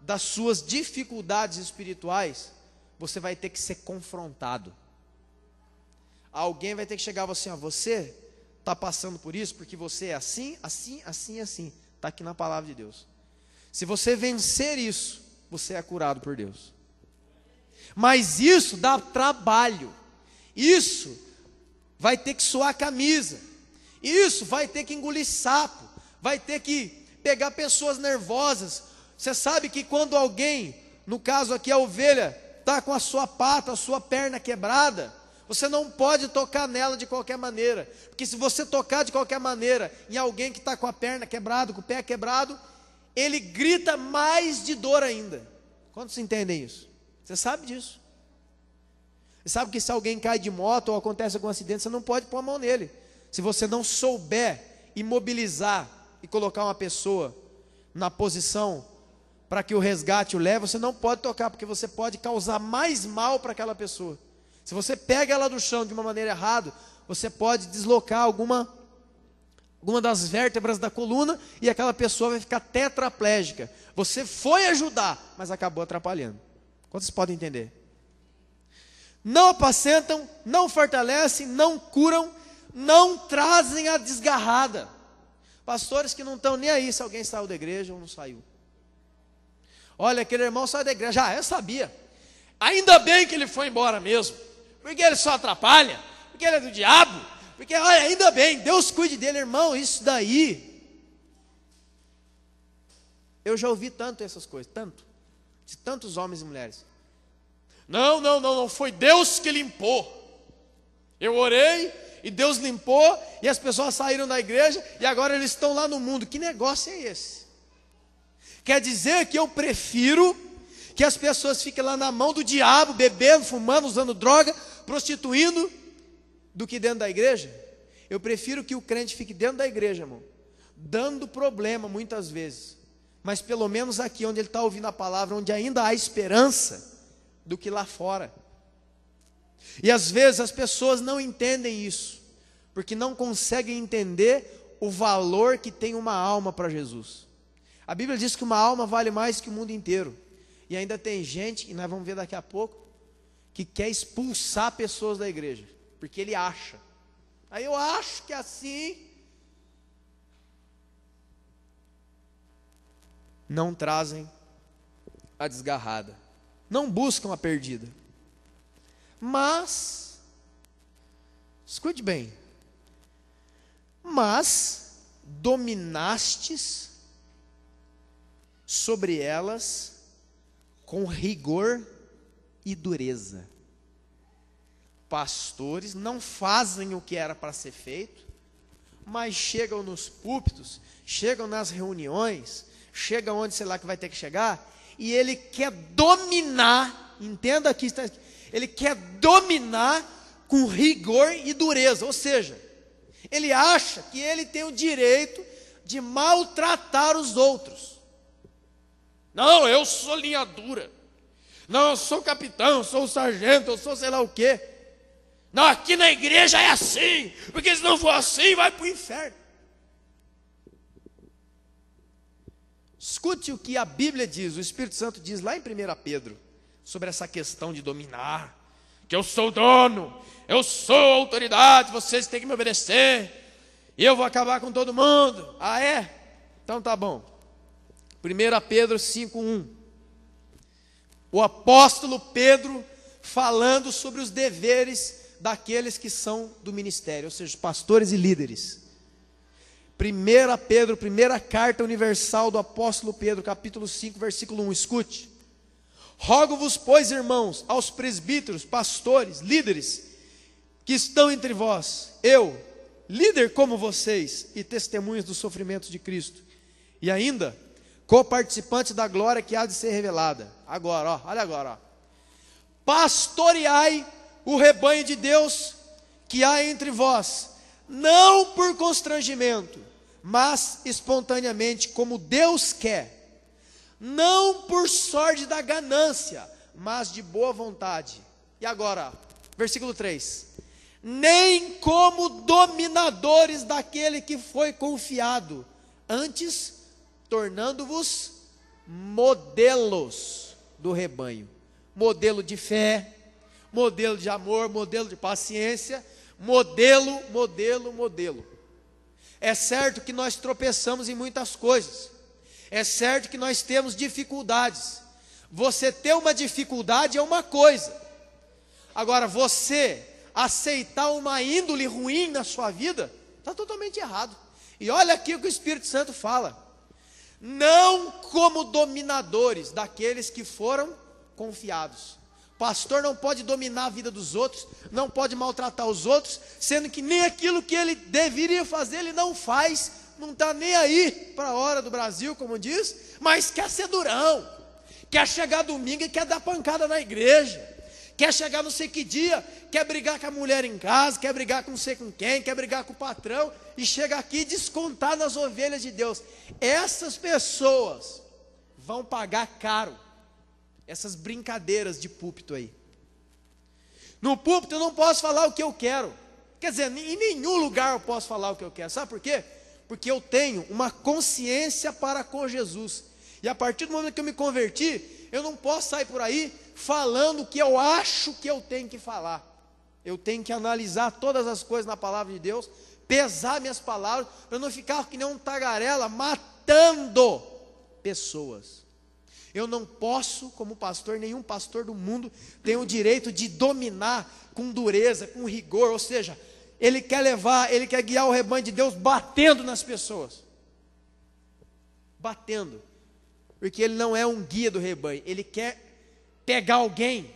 Speaker 1: das suas dificuldades espirituais? Você vai ter que ser confrontado. Alguém vai ter que chegar a você, ó, você está passando por isso, porque você é assim, assim, assim, assim. Está aqui na palavra de Deus. Se você vencer isso, você é curado por Deus. Mas isso dá trabalho. Isso vai ter que suar a camisa. Isso vai ter que engolir sapo. Vai ter que pegar pessoas nervosas. Você sabe que quando alguém, no caso aqui a ovelha, está com a sua pata, a sua perna quebrada, você não pode tocar nela de qualquer maneira. Porque se você tocar de qualquer maneira em alguém que está com a perna quebrada, com o pé quebrado, ele grita mais de dor ainda. Quantos entendem isso? Você sabe disso. Você sabe que se alguém cai de moto ou acontece algum acidente, você não pode pôr a mão nele. Se você não souber imobilizar e colocar uma pessoa na posição para que o resgate o leve, você não pode tocar, porque você pode causar mais mal para aquela pessoa. Se você pega ela do chão de uma maneira errada, você pode deslocar alguma das vértebras da coluna, e aquela pessoa vai ficar tetraplégica. Você foi ajudar, mas acabou atrapalhando. Quantos podem entender? Não apacentam, não fortalecem, não curam, não trazem a desgarrada. Pastores que não estão nem aí se alguém saiu da igreja ou não saiu. Olha, aquele irmão saiu da igreja. Eu sabia. Ainda bem que ele foi embora mesmo, porque ele só atrapalha, porque ele é do diabo, porque olha, ainda bem, Deus cuide dele. Irmão, isso daí, eu já ouvi tanto essas coisas, tanto, de tantos homens e mulheres. Não, foi Deus que limpou. Eu orei e Deus limpou, e as pessoas saíram da igreja e agora eles estão lá no mundo. Que negócio é esse? Quer dizer que eu prefiro que as pessoas fiquem lá na mão do diabo, bebendo, fumando, usando droga, prostituindo, do que dentro da igreja? Eu prefiro que o crente fique dentro da igreja, irmão, dando problema muitas vezes, mas pelo menos aqui onde ele está ouvindo a palavra, onde ainda há esperança, do que lá fora. E às vezes as pessoas não entendem isso, porque não conseguem entender o valor que tem uma alma para Jesus. A Bíblia diz que uma alma vale mais que o mundo inteiro. E ainda tem gente, e nós vamos ver daqui a pouco, que quer expulsar pessoas da igreja, porque ele acha. Aí eu acho que assim não trazem a desgarrada, não buscam a perdida. Mas, escute bem, mas dominastes sobre elas com rigor e dureza. Pastores não fazem o que era para ser feito, mas chegam nos púlpitos, chegam nas reuniões, chegam onde sei lá que vai ter que chegar, e ele quer dominar, entenda aqui, ele quer dominar com rigor e dureza, ou seja, ele acha que ele tem o direito de maltratar os outros. Não, eu sou linha dura. Não, eu sou capitão, eu sou sargento, eu sou sei lá o quê. Não, aqui na igreja é assim, porque se não for assim, vai para o inferno. Escute o que a Bíblia diz, o Espírito Santo diz lá em 1 Pedro, sobre essa questão de dominar, que eu sou o dono, eu sou a autoridade, vocês têm que me obedecer, e eu vou acabar com todo mundo. Ah, é? Então tá bom. 1 Pedro 5:1. O apóstolo Pedro falando sobre os deveres daqueles que são do ministério, ou seja, pastores e líderes. 1 Pedro, primeira carta universal do apóstolo Pedro, capítulo 5, versículo 1, escute. Rogo-vos, pois, irmãos, aos presbíteros, pastores, líderes, que estão entre vós, eu, líder como vocês, e testemunhas dos sofrimentos de Cristo, e ainda, coparticipantes da glória que há de ser revelada. Agora, ó, olha agora, ó. Pastoreai o rebanho de Deus que há entre vós, não por constrangimento, mas espontaneamente, como Deus quer, não por sorte da ganância, mas de boa vontade. E agora, versículo 3: nem como dominadores daquele que foi confiado, antes tornando-vos modelos do rebanho, modelo de fé, modelo de amor, modelo de paciência, modelo. É certo que nós tropeçamos em muitas coisas, é certo que nós temos dificuldades. Você ter uma dificuldade é uma coisa, agora você aceitar uma índole ruim na sua vida, está totalmente errado. E olha aqui o que o Espírito Santo fala: não como dominadores daqueles que foram confiados. Pastor não pode dominar a vida dos outros, não pode maltratar os outros, sendo que nem aquilo que ele deveria fazer, ele não faz, não está nem aí para a hora do Brasil, como diz, mas quer ser durão, quer chegar domingo e quer dar pancada na igreja, quer chegar não sei que dia, quer brigar com a mulher em casa, quer brigar com não sei com quem, quer brigar com o patrão, e chega aqui e descontar nas ovelhas de Deus. Essas pessoas vão pagar caro essas brincadeiras de púlpito aí. No púlpito eu não posso falar o que eu quero, quer dizer, em nenhum lugar eu posso falar o que eu quero. Sabe por quê? Porque eu tenho uma consciência para com Jesus, e a partir do momento que eu me converti, eu não posso sair por aí falando o que eu acho que eu tenho que falar. Eu tenho que analisar todas as coisas na palavra de Deus, pesar minhas palavras, para não ficar que nem um tagarela matando pessoas. Eu não posso, como pastor, nenhum pastor do mundo tem o direito de dominar com dureza, com rigor, ou seja, ele quer guiar o rebanho de Deus batendo nas pessoas. Batendo. Porque ele não é um guia do rebanho, ele quer pegar alguém,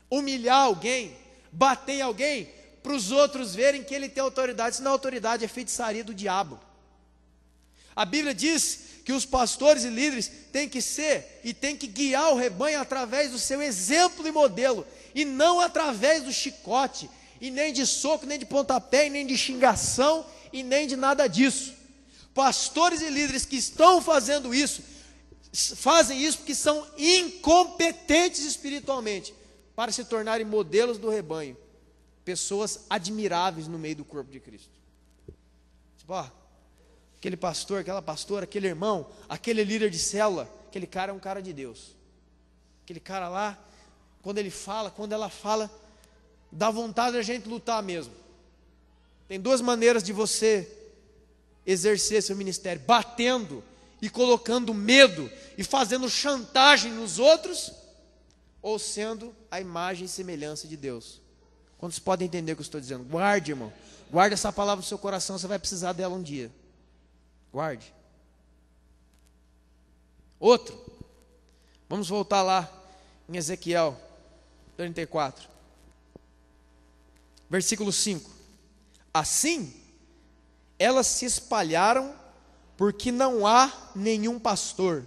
Speaker 1: humilhar alguém, bater em alguém, para os outros verem que ele tem autoridade. Senão a autoridade é feitiçaria do diabo. A Bíblia diz que os pastores e líderes têm que ser e têm que guiar o rebanho através do seu exemplo e modelo, e não através do chicote, e nem de soco, nem de pontapé, e nem de xingação, e nem de nada disso. Pastores e líderes que estão fazendo isso, fazem isso porque são incompetentes espiritualmente, para se tornarem modelos do rebanho, pessoas admiráveis no meio do corpo de Cristo. Tipo, ó, aquele pastor, aquela pastora, aquele irmão, aquele líder de célula, aquele cara é um cara de Deus. Aquele cara lá, quando ele fala, quando ela fala, dá vontade da gente lutar mesmo. Tem duas maneiras de você exercer seu ministério: batendo e colocando medo e fazendo chantagem nos outros, ou sendo a imagem e semelhança de Deus. Quantos podem entender o que eu estou dizendo? Guarde, irmão. Guarde essa palavra no seu coração, você vai precisar dela um dia. Guarde. Outro. Vamos voltar lá em Ezequiel 34. Versículo 5. Assim, elas se espalharam porque não há nenhum pastor.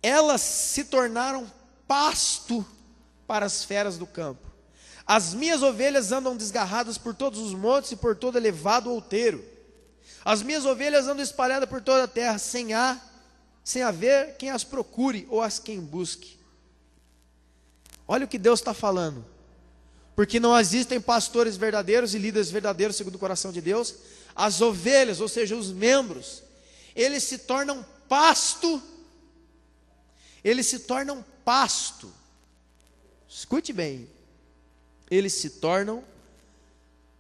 Speaker 1: Elas se tornaram pasto para as feras do campo. As minhas ovelhas andam desgarradas por todos os montes e por todo elevado outeiro. As minhas ovelhas andam espalhadas por toda a terra, sem haver quem as procure ou as quem busque. Olha o que Deus está falando. Porque não existem pastores verdadeiros e líderes verdadeiros segundo o coração de Deus. As ovelhas, ou seja, os membros, eles se tornam pasto. Eles se tornam pasto. Escute bem. Eles se tornam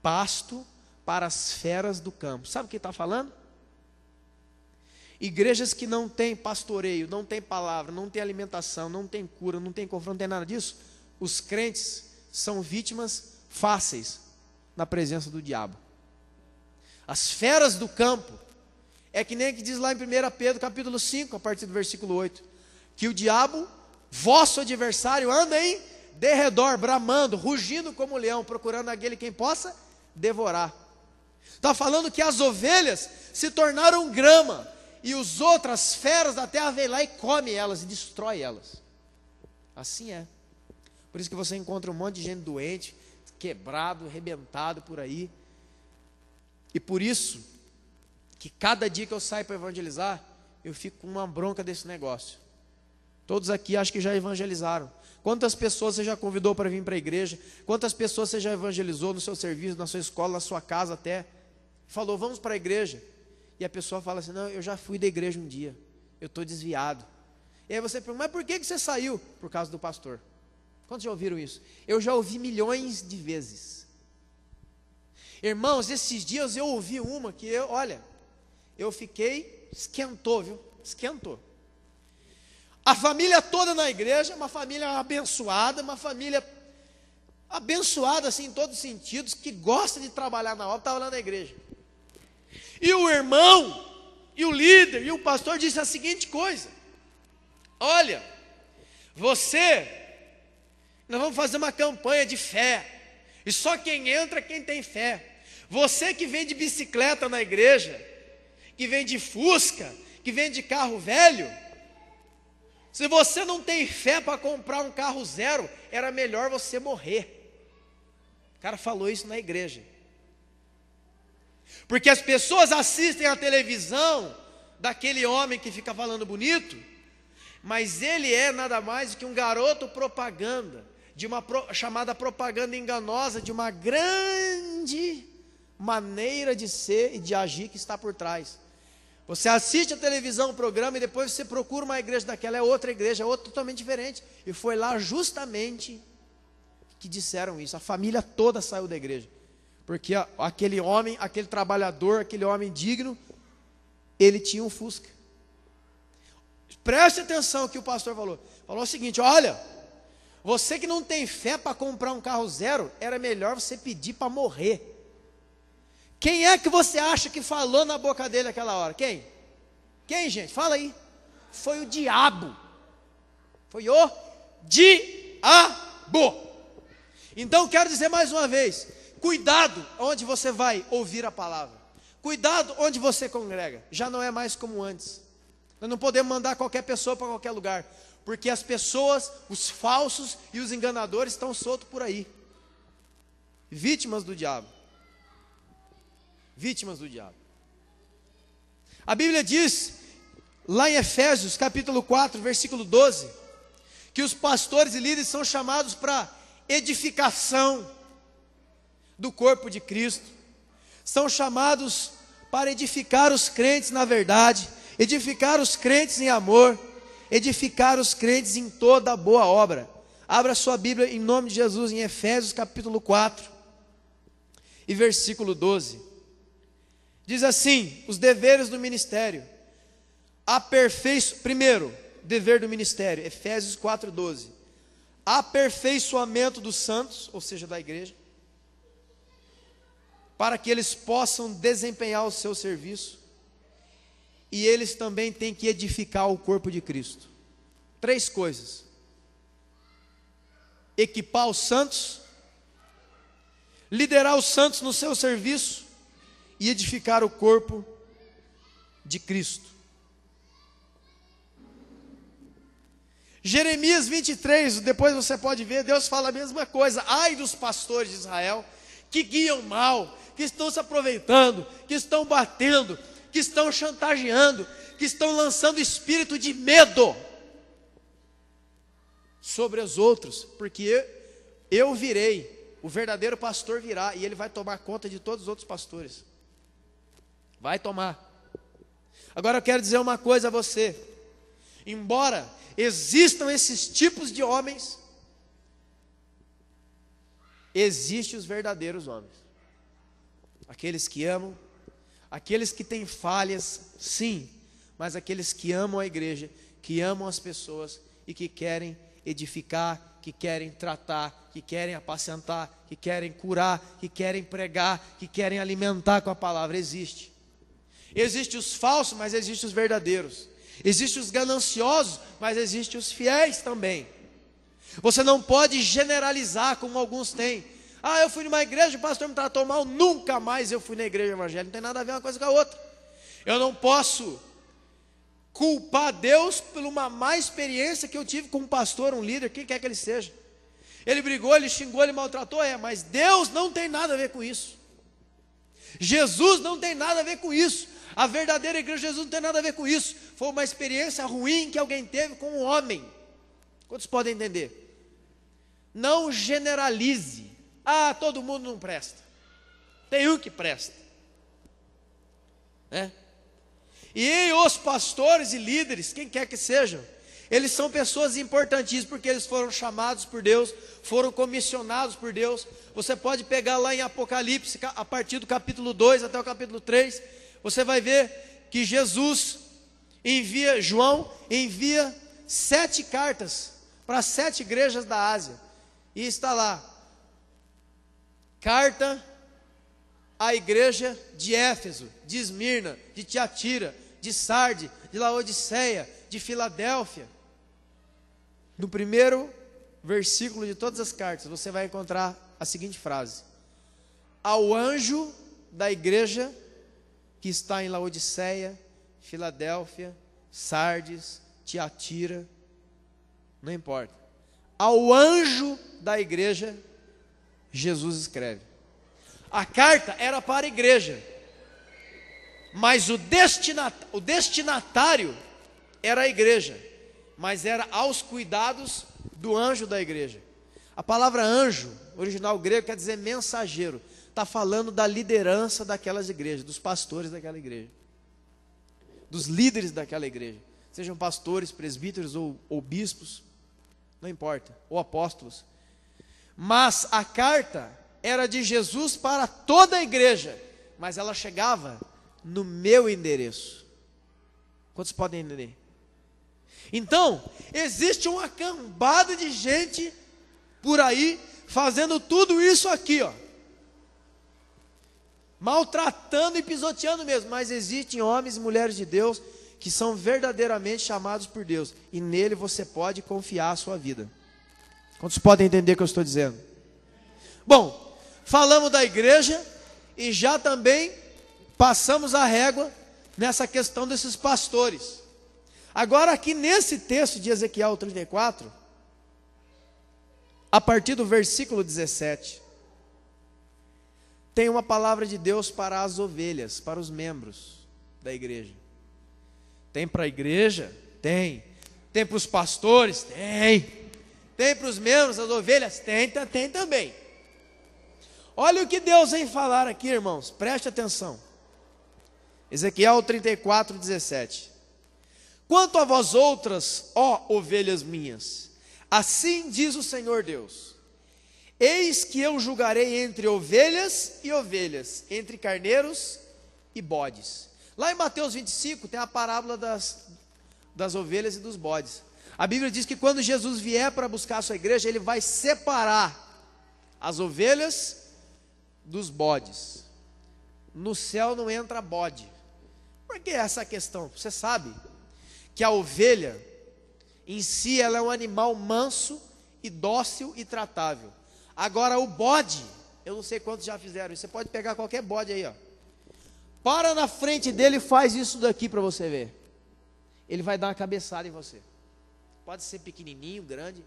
Speaker 1: pasto para as feras do campo. Sabe o que está falando? Igrejas que não têm pastoreio, não têm palavra, não têm alimentação, não têm cura, não têm confronto, não tem nada disso. Os crentes são vítimas fáceis na presença do diabo. As feras do campo é que nem que diz lá em 1 Pedro capítulo 5, a partir do versículo 8, que o diabo, vosso adversário, anda em derredor, bramando, rugindo como leão, procurando aquele quem possa devorar. Está falando que as ovelhas se tornaram grama, e as outras feras da terra vêm lá e comem elas, e destrói elas. Assim é. Por isso que você encontra um monte de gente doente, quebrado, arrebentado por aí. E por isso, que cada dia que eu saio para evangelizar, eu fico com uma bronca desse negócio. Todos aqui acho que já evangelizaram. Quantas pessoas você já convidou para vir para a igreja? Quantas pessoas você já evangelizou no seu serviço, na sua escola, na sua casa até? Falou, vamos para a igreja. E a pessoa fala assim, não, eu já fui da igreja um dia, eu estou desviado. E aí você pergunta, mas por que você saiu? Por causa do pastor. Quantos já ouviram isso? Eu já ouvi milhões de vezes. Irmãos, esses dias eu ouvi uma que eu fiquei, esquentou, viu? Esquentou. A família toda na igreja, uma família abençoada, uma família abençoada assim em todos os sentidos, que gosta de trabalhar na obra, estava lá na igreja. E o irmão, e o líder, e o pastor disse a seguinte coisa: olha, nós vamos fazer uma campanha de fé, e só quem entra é quem tem fé. Você que vem de bicicleta na igreja, que vem de Fusca, que vem de carro velho, se você não tem fé para comprar um carro zero, era melhor você morrer. O cara falou isso na igreja. Porque as pessoas assistem a televisão daquele homem que fica falando bonito, mas ele é nada mais do que um garoto propaganda, de uma chamada propaganda enganosa, de uma grande maneira de ser e de agir que está por trás. Você assiste a televisão, o programa, e depois você procura uma igreja daquela, é outra igreja, é outra totalmente diferente. E foi lá justamente que disseram isso. A família toda saiu da igreja. Porque aquele homem, aquele trabalhador, aquele homem digno, ele tinha um Fusca. Preste atenção que o pastor falou. Falou o seguinte, olha, você que não tem fé para comprar um carro zero, era melhor você pedir para morrer. Quem é que você acha que falou na boca dele naquela hora? Quem? Quem, gente? Fala aí. Foi o diabo. Foi o diabo. Então quero dizer mais uma vez, cuidado onde você vai ouvir a palavra. Cuidado onde você congrega. Já não é mais como antes. Nós não podemos mandar qualquer pessoa para qualquer lugar, porque as pessoas, os falsos e os enganadores estão soltos por aí. Vítimas do diabo. Vítimas do diabo. A Bíblia diz, lá em Efésios, capítulo 4, versículo 12, que os pastores e líderes são chamados para edificação do corpo de Cristo. São chamados para edificar os crentes na verdade, edificar os crentes em amor, edificar os crentes em toda boa obra. Abra sua Bíblia em nome de Jesus em Efésios capítulo 4 e versículo 12. Diz assim, os deveres do ministério. Primeiro, dever do ministério, Efésios 4:12. Aperfeiçoamento dos santos, ou seja, da igreja, para que eles possam desempenhar o seu serviço. E eles também têm que edificar o corpo de Cristo. 3 coisas: equipar os santos, liderar os santos no seu serviço e edificar o corpo de Cristo. Jeremias 23, depois você pode ver, Deus fala a mesma coisa. Ai dos pastores de Israel, que guiam mal, que estão se aproveitando, que estão batendo, que estão chantageando, que estão lançando espírito de medo sobre os outros, porque eu virei, o verdadeiro pastor virá, e ele vai tomar conta de todos os outros pastores. Vai tomar. Agora eu quero dizer uma coisa a você. Embora existam esses tipos de homens, existem os verdadeiros homens. Aqueles que amam, aqueles que têm falhas, sim, mas aqueles que amam a igreja, que amam as pessoas e que querem edificar, que querem tratar, que querem apacentar, que querem curar, que querem pregar, que querem alimentar com a palavra. Existem os falsos, mas existem os verdadeiros. Existem os gananciosos, mas existem os fiéis também. Você não pode generalizar como alguns têm. Eu fui numa igreja, o pastor me tratou mal, nunca mais eu fui na igreja evangélica. Não tem nada a ver uma coisa com a outra. Eu não posso culpar Deus por uma má experiência que eu tive com um pastor, um líder, quem quer que ele seja. Ele brigou, ele xingou, ele maltratou, mas Deus não tem nada a ver com isso. Jesus não tem nada a ver com isso. A verdadeira igreja de Jesus não tem nada a ver com isso. Foi uma experiência ruim que alguém teve com um homem. Quantos podem entender? Não generalize. Todo mundo não presta. Tem um que presta. E os pastores e líderes, quem quer que sejam, eles são pessoas importantíssimas, porque eles foram chamados por Deus, foram comissionados por Deus. Você pode pegar lá em Apocalipse, a partir do capítulo 2 até o capítulo 3, você vai ver que João envia 7 cartas para 7 igrejas da Ásia. E está lá, carta à igreja de Éfeso, de Esmirna, de Tiatira, de Sarde, de Laodiceia, de Filadélfia. No primeiro versículo de todas as cartas, você vai encontrar a seguinte frase: ao anjo da igreja que está em Laodiceia, Filadélfia, Sardes, Tiatira, não importa. Ao anjo da igreja, Jesus escreve. A carta era para a igreja, mas o destinatário era a igreja, mas era aos cuidados do anjo da igreja. A palavra anjo, original grego, quer dizer mensageiro. Está falando da liderança daquelas igrejas, dos pastores daquela igreja, dos líderes daquela igreja, sejam pastores, presbíteros ou bispos, não importa, ou apóstolos. Mas a carta era de Jesus para toda a igreja, mas ela chegava no meu endereço. Quantos podem entender? Então, existe uma cambada de gente por aí fazendo tudo isso aqui, maltratando e pisoteando mesmo, mas existem homens e mulheres de Deus que são verdadeiramente chamados por Deus, e nele você pode confiar a sua vida. Quantos podem entender o que eu estou dizendo? Bom, falamos da igreja e já também passamos a régua nessa questão desses pastores. Agora aqui nesse texto de Ezequiel 34, a partir do versículo 17, tem uma palavra de Deus para as ovelhas, para os membros da igreja. Tem para a igreja? Tem. Tem para os pastores? Tem. Tem para os membros, as ovelhas? Tem também. Olha o que Deus vem falar aqui, irmãos, preste atenção. Ezequiel 34, 17. Quanto a vós outras, ó ovelhas minhas, assim diz o Senhor Deus: eis que eu julgarei entre ovelhas e ovelhas, entre carneiros e bodes. Lá em Mateus 25 tem a parábola das ovelhas e dos bodes. A Bíblia diz que quando Jesus vier para buscar a sua igreja, ele vai separar as ovelhas dos bodes. No céu não entra bode. Por que essa questão? Você sabe que a ovelha em si ela é um animal manso e dócil e tratável. Agora o bode, eu não sei quantos já fizeram isso, você pode pegar qualquer bode aí, ó. Para na frente dele e faz isso daqui para você ver. Ele vai dar uma cabeçada em você. Pode ser pequenininho, grande.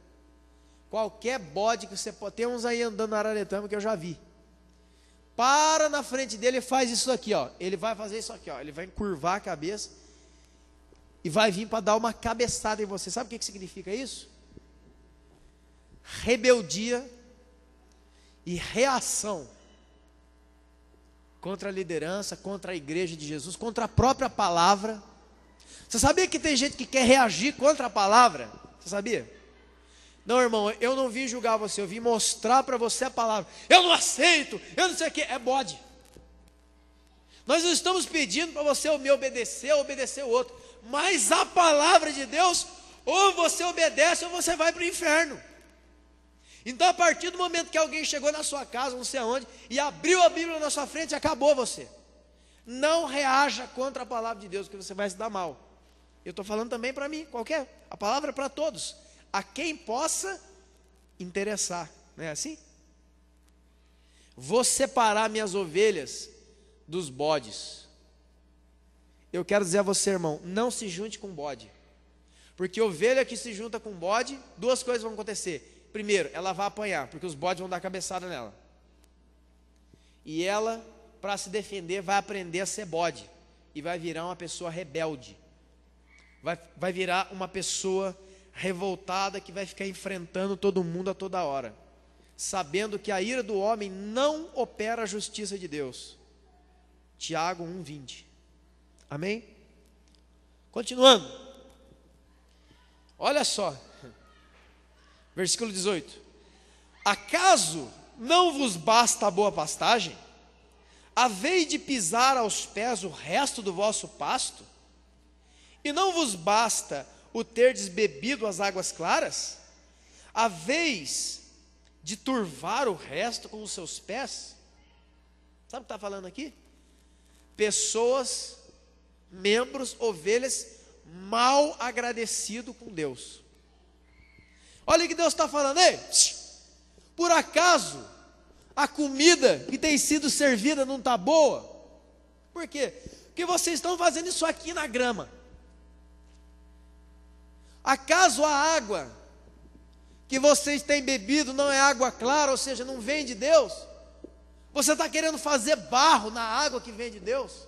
Speaker 1: Qualquer bode que você pode. Tem uns aí andando na Araretama que eu já vi. Para na frente dele e faz isso aqui, ó. Ele vai fazer isso aqui, ó. Ele vai encurvar a cabeça e vai vir para dar uma cabeçada em você. Sabe o que significa isso? Rebeldia e reação contra a liderança, contra a igreja de Jesus, contra a própria palavra. Você sabia que tem gente que quer reagir contra a palavra? Você sabia? Não, irmão, eu não vim julgar você, eu vim mostrar para você a palavra. Eu não aceito, eu não sei o que, é bode. Nós não estamos pedindo para você me obedecer ou obedecer o outro, mas a palavra de Deus, ou você obedece ou você vai para o inferno. Então a partir do momento que alguém chegou na sua casa, não sei aonde, e abriu a Bíblia na sua frente, acabou você. Não reaja contra a palavra de Deus, porque você vai se dar mal. Eu estou falando também para mim, a palavra é para todos, a quem possa interessar, não é assim? Vou separar minhas ovelhas dos bodes. Eu quero dizer a você, irmão, não se junte com bode, porque ovelha que se junta com bode, duas coisas vão acontecer. Primeiro, ela vai apanhar, porque os bodes vão dar cabeçada nela, e ela, para se defender, vai aprender a ser bode, e vai virar uma pessoa rebelde, vai virar uma pessoa revoltada, que vai ficar enfrentando todo mundo a toda hora, sabendo que a ira do homem não opera a justiça de Deus. Tiago 1:20. Amém? Continuando, olha só, versículo 18: acaso não vos basta a boa pastagem? Havei de pisar aos pés o resto do vosso pasto? E não vos basta o terdes bebido as águas claras? Haveis de turvar o resto com os seus pés? Sabe o que está falando aqui? Pessoas, membros, ovelhas, mal agradecido com Deus. Olha o que Deus está falando, ei, por acaso a comida que tem sido servida não está boa? Por quê? Porque vocês estão fazendo isso aqui na grama. Acaso a água que vocês têm bebido não é água clara, ou seja, não vem de Deus? Você está querendo fazer barro na água que vem de Deus?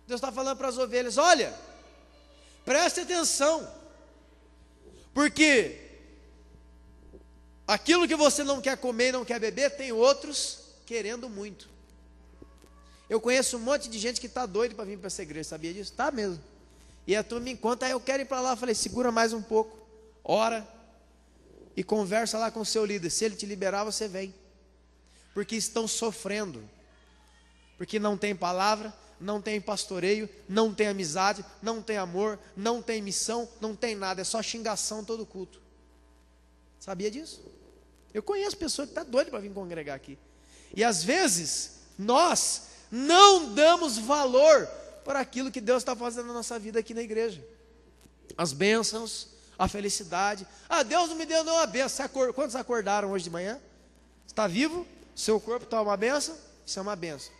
Speaker 1: Deus está falando para as ovelhas, olha, preste atenção, porque aquilo que você não quer comer e não quer beber, tem outros querendo muito. Eu conheço um monte de gente que está doido para vir para essa igreja, sabia disso? Está mesmo. E a turma me conta, eu quero ir para lá. Eu falei, segura mais um pouco, ora e conversa lá com o seu líder. Se ele te liberar, você vem, porque estão sofrendo, porque não tem palavra, não tem pastoreio, não tem amizade, não tem amor, não tem missão, não tem nada, é só xingação todo culto. Sabia disso? Eu conheço pessoas que estão doidas para vir congregar aqui, e às vezes nós não damos valor para aquilo que Deus está fazendo na nossa vida aqui na igreja, as bênçãos, a felicidade. Deus não me deu nenhuma bênção. Quantos acordaram hoje de manhã? Está vivo? Seu corpo está uma bênção? Isso é uma bênção,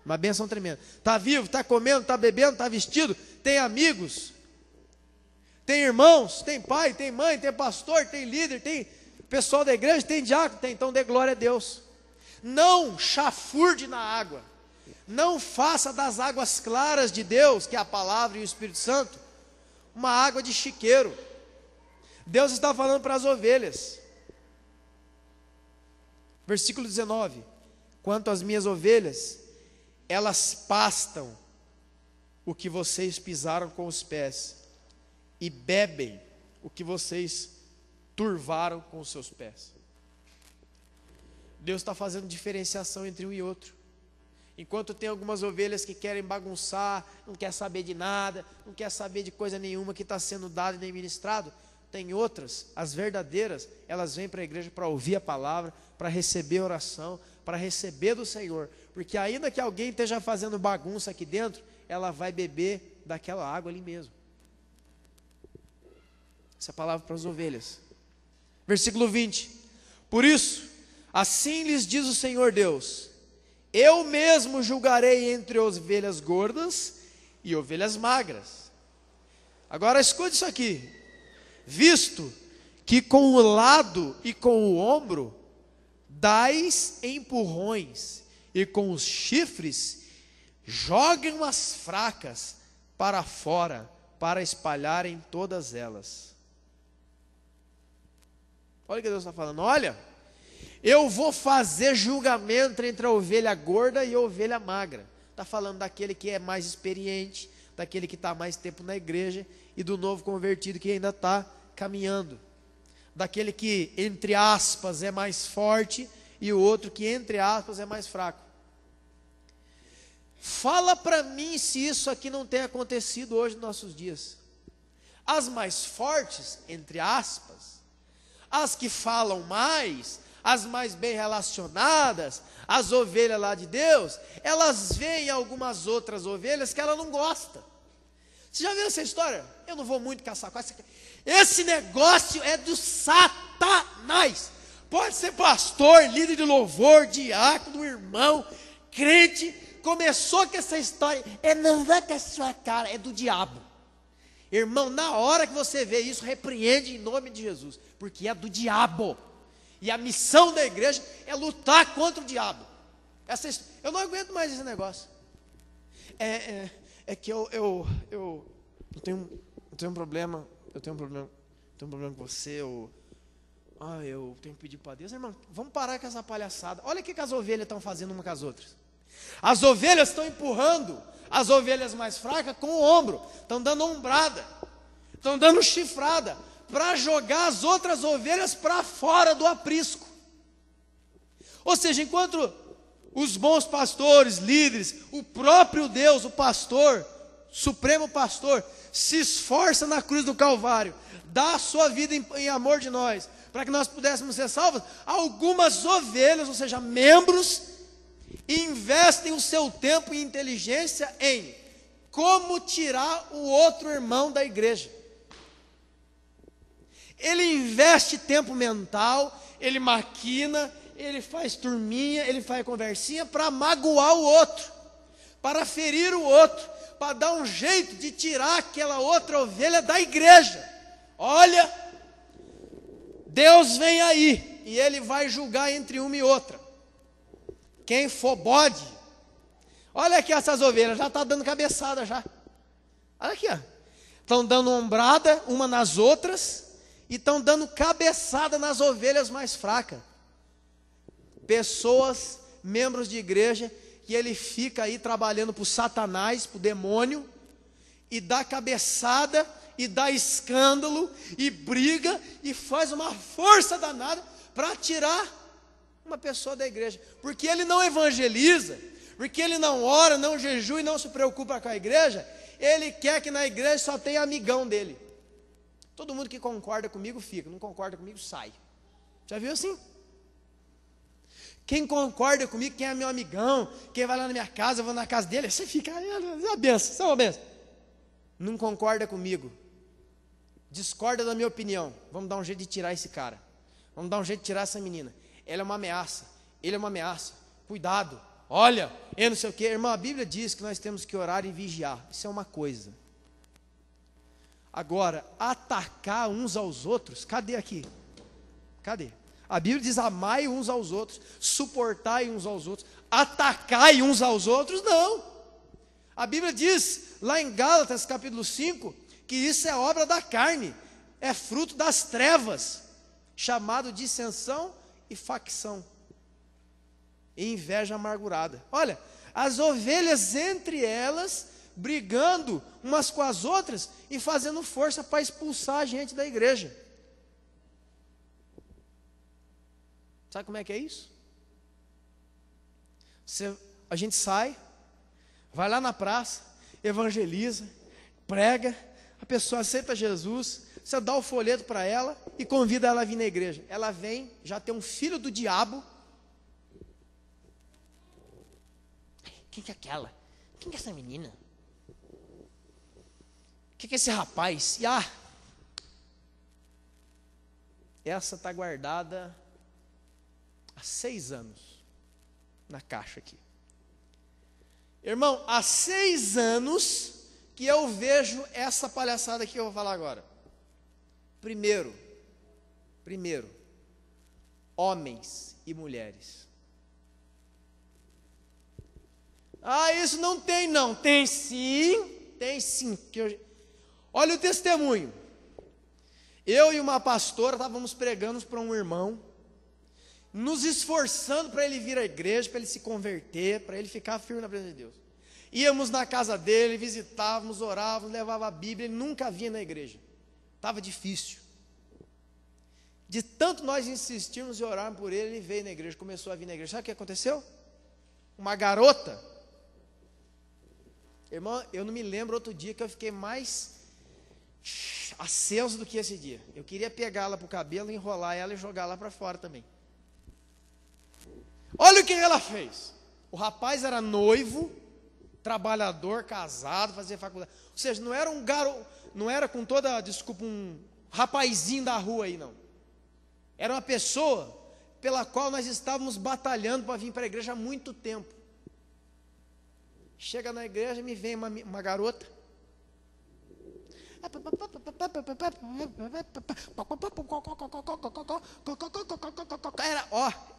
Speaker 1: uma bênção tremenda. Está vivo, está comendo, está bebendo, está vestido, tem amigos, tem irmãos, tem pai, tem mãe, tem pastor, tem líder, tem pessoal da igreja, tem diácono, tem, então dê glória a Deus. Não chafurde na água, não faça das águas claras de Deus, que é a palavra e o Espírito Santo, uma água de chiqueiro. Deus está falando para as ovelhas, versículo 19: quanto às minhas ovelhas, elas pastam o que vocês pisaram com os pés, e bebem o que vocês turvaram com os seus pés. Deus está fazendo diferenciação entre um e outro. Enquanto tem algumas ovelhas que querem bagunçar, não quer saber de nada, não quer saber de coisa nenhuma que está sendo dado e nem ministrado, tem outras, as verdadeiras, elas vêm para a igreja para ouvir a palavra, para receber oração, para receber do Senhor, porque ainda que alguém esteja fazendo bagunça aqui dentro, ela vai beber daquela água ali mesmo. Essa é a palavra para as ovelhas. Versículo 20: por isso, assim lhes diz o Senhor Deus: eu mesmo julgarei entre ovelhas gordas e ovelhas magras. Agora escute isso aqui: visto que com o lado e com o ombro dais empurrões, e com os chifres jogam as fracas para fora, para espalharem todas elas. Olha o que Deus está falando: olha, eu vou fazer julgamento entre a ovelha gorda e a ovelha magra. Está falando daquele que é mais experiente, daquele que está mais tempo na igreja, e do novo convertido que ainda está caminhando. Daquele que, entre aspas, é mais forte, e o outro que, entre aspas, é mais fraco. Fala para mim se isso aqui não tem acontecido hoje nos nossos dias. As mais fortes, entre aspas, as que falam mais, as mais bem relacionadas, as ovelhas lá de Deus, elas veem algumas outras ovelhas que ela não gosta. Você já viu essa história? Eu não vou muito caçar com essa. Esse negócio é do Satanás. Pode ser pastor, líder de louvor, diácono, irmão, crente. Começou com essa história, não vai com a sua cara, é do diabo. Irmão, na hora que você vê isso, repreende em nome de Jesus, porque é do diabo. E a missão da igreja é lutar contra o diabo. Eu não aguento mais esse negócio. É que eu tenho um problema. Eu tenho um problema com você. Eu tenho que pedir para Deus. Irmão, vamos parar com essa palhaçada. Olha o que as ovelhas estão fazendo umas com as outras. As ovelhas estão empurrando as ovelhas mais fracas com o ombro. Estão dando ombrada. Estão dando chifrada, para jogar as outras ovelhas para fora do aprisco. Ou seja, enquanto os bons pastores, líderes, o próprio Deus, o pastor, supremo pastor, se esforça na cruz do Calvário, dá a sua vida em amor de nós, para que nós pudéssemos ser salvos, algumas ovelhas, ou seja, membros, investem o seu tempo e inteligência em como tirar o outro irmão da igreja. Ele investe tempo mental, ele maquina, ele faz turminha, ele faz conversinha para magoar o outro, para ferir o outro, para dar um jeito de tirar aquela outra ovelha da igreja. Olha, Deus vem aí e Ele vai julgar entre uma e outra. Quem for bode, olha aqui essas ovelhas, já está dando cabeçada já. Olha aqui, ó. Estão dando ombrada uma nas outras, e estão dando cabeçada nas ovelhas mais fracas. Pessoas, membros de igreja, que ele fica aí trabalhando para o Satanás, para o demônio, e dá cabeçada, e dá escândalo, e briga, e faz uma força danada para tirar uma pessoa da igreja. Porque ele não evangeliza, porque ele não ora, não jejua e não se preocupa com a igreja, ele quer que na igreja só tenha amigão dele. Todo mundo que concorda comigo fica, não concorda comigo sai. Já viu assim? Quem concorda comigo, quem é meu amigão, quem vai lá na minha casa, eu vou na casa dele, você fica, é uma benção, isso é uma benção. Não concorda comigo, discorda da minha opinião, vamos dar um jeito de tirar esse cara, vamos dar um jeito de tirar essa menina. Ela é uma ameaça, ele é uma ameaça, cuidado, olha, eu não sei o que. Irmão, a Bíblia diz que nós temos que orar e vigiar, isso é uma coisa. Agora, atacar uns aos outros, cadê aqui? Cadê? A Bíblia diz: amai uns aos outros, suportai uns aos outros, atacai uns aos outros, não. A Bíblia diz, lá em Gálatas capítulo 5, que isso é obra da carne, é fruto das trevas, chamado dissensão e facção, e inveja amargurada. Olha, as ovelhas entre elas brigando umas com as outras e fazendo força para expulsar a gente da igreja. Sabe como é que é isso? A gente sai, vai lá na praça, evangeliza, prega, a pessoa aceita Jesus, você dá o folheto para ela e convida ela a vir na igreja. Ela vem, já tem um filho do diabo. Quem que é aquela? Quem que é essa menina? Quem que é esse rapaz? E essa está guardada há 6 anos na caixa aqui. Irmão, há 6 anos que eu vejo essa palhaçada que eu vou falar agora. Primeiro, homens e mulheres. Isso não tem não. Tem sim. Olha o testemunho. Eu e uma pastora estávamos pregando para um irmão, nos esforçando para ele vir à igreja, para ele se converter, para ele ficar firme na presença de Deus. Íamos na casa dele, visitávamos, orávamos, levava a Bíblia, ele nunca vinha na igreja. Estava difícil. De tanto nós insistirmos e orarmos por ele, ele veio na igreja, começou a vir na igreja. Sabe o que aconteceu? Uma garota. Irmão, eu não me lembro outro dia que eu fiquei mais aceso do que esse dia. Eu queria pegá-la para o cabelo, enrolar ela e jogar lá para fora também. Olha o que ela fez. O rapaz era noivo, trabalhador, casado, fazia faculdade. Ou seja, não era um garoto, não era com toda, desculpa, um rapazinho da rua aí, não. Era uma pessoa pela qual nós estávamos batalhando para vir para a igreja há muito tempo. Chega na igreja, me vem uma garota.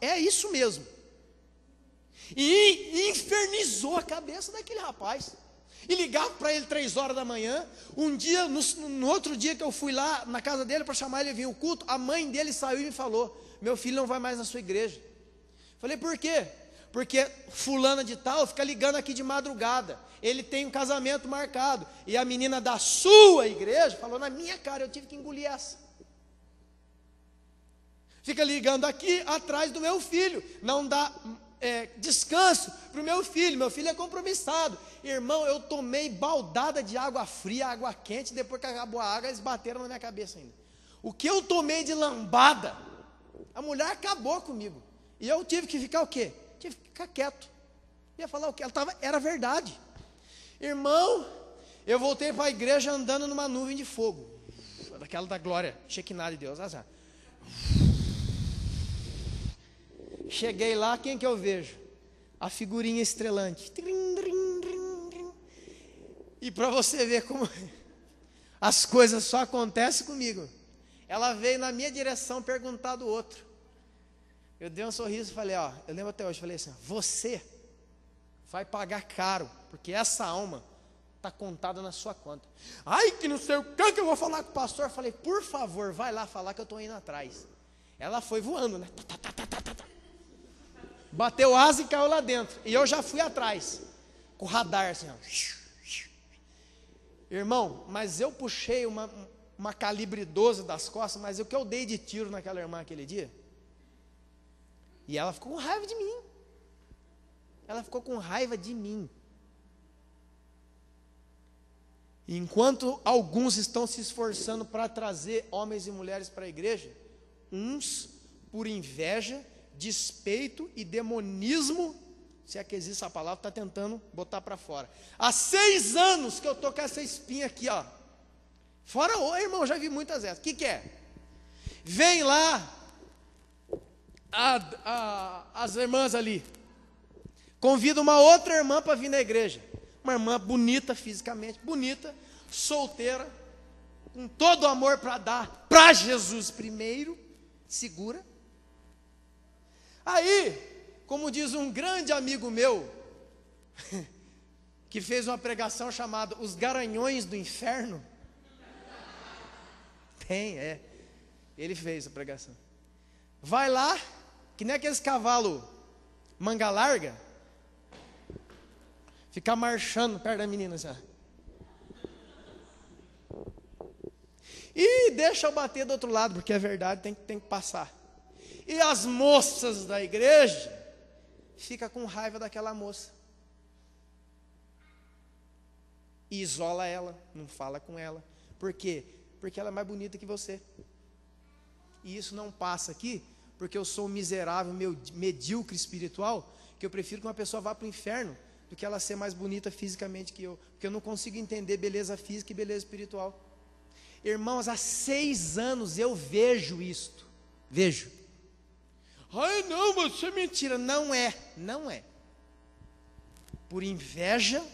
Speaker 1: É isso mesmo. E infernizou a cabeça daquele rapaz. E ligava para ele 3 horas da manhã. Um dia, no outro dia que eu fui lá na casa dele para chamar ele a vir ao culto, a mãe dele saiu e me falou: meu filho não vai mais na sua igreja. Falei, por quê? Porque fulana de tal fica ligando aqui de madrugada. Ele tem um casamento marcado. E a menina da sua igreja falou na minha cara, eu tive que engolir essa. Fica ligando aqui atrás do meu filho. Não dá descanso para o meu filho é compromissado. Irmão, eu tomei baldada de água fria, água quente, depois que acabou a água, eles bateram na minha cabeça ainda. O que eu tomei de lambada, a mulher acabou comigo. E eu tive que ficar o quê? Tive que ficar quieto. Ia falar o quê? Era verdade. Irmão, eu voltei para a igreja andando numa nuvem de fogo, daquela da glória, Shekinah de Deus. Cheguei lá, quem que eu vejo? A figurinha estrelante. E para você ver como as coisas só acontecem comigo. Ela veio na minha direção perguntar do outro. Eu dei um sorriso e falei, eu lembro até hoje, falei assim, você vai pagar caro, porque essa alma está contada na sua conta. Que não sei o que eu vou falar com o pastor. Eu falei, por favor, vai lá falar que eu estou indo atrás. Ela foi voando, né? Bateu asa e caiu lá dentro. E eu já fui atrás, com o radar assim, Irmão, mas eu puxei uma calibre 12 das costas, mas o que eu dei de tiro naquela irmã aquele dia? E ela ficou com raiva de mim. Ela ficou com raiva de mim. Enquanto alguns estão se esforçando para trazer homens e mulheres para a igreja, uns por inveja, despeito e demonismo, se é que existe essa palavra, está tentando botar para fora. Há 6 anos que eu estou com essa espinha aqui, Fora, irmão, já vi muitas dessas. O que é? Vem lá as irmãs ali, convida uma outra irmã para vir na igreja. Uma irmã bonita fisicamente, bonita, solteira, com todo o amor para dar para Jesus primeiro, segura. Aí, como diz um grande amigo meu, que fez uma pregação chamada Os Garanhões do Inferno. Ele fez a pregação. Vai lá, que nem aqueles cavalos manga larga,
Speaker 2: Ficar marchando perto da menina assim, ó. E deixa eu bater do outro lado, porque é verdade, tem que passar. E as moças da igreja ficam com raiva daquela moça. E isola ela, não fala com ela. Por quê? Porque ela é mais bonita que você. E isso não passa aqui, porque eu sou um miserável, medíocre espiritual, que eu prefiro que uma pessoa vá para o inferno do que ela ser mais bonita fisicamente que eu. Porque eu não consigo entender beleza física e beleza espiritual. Irmãos, há 6 anos eu vejo isto. Vejo. Ai não, mas isso é mentira. Não é. Por inveja,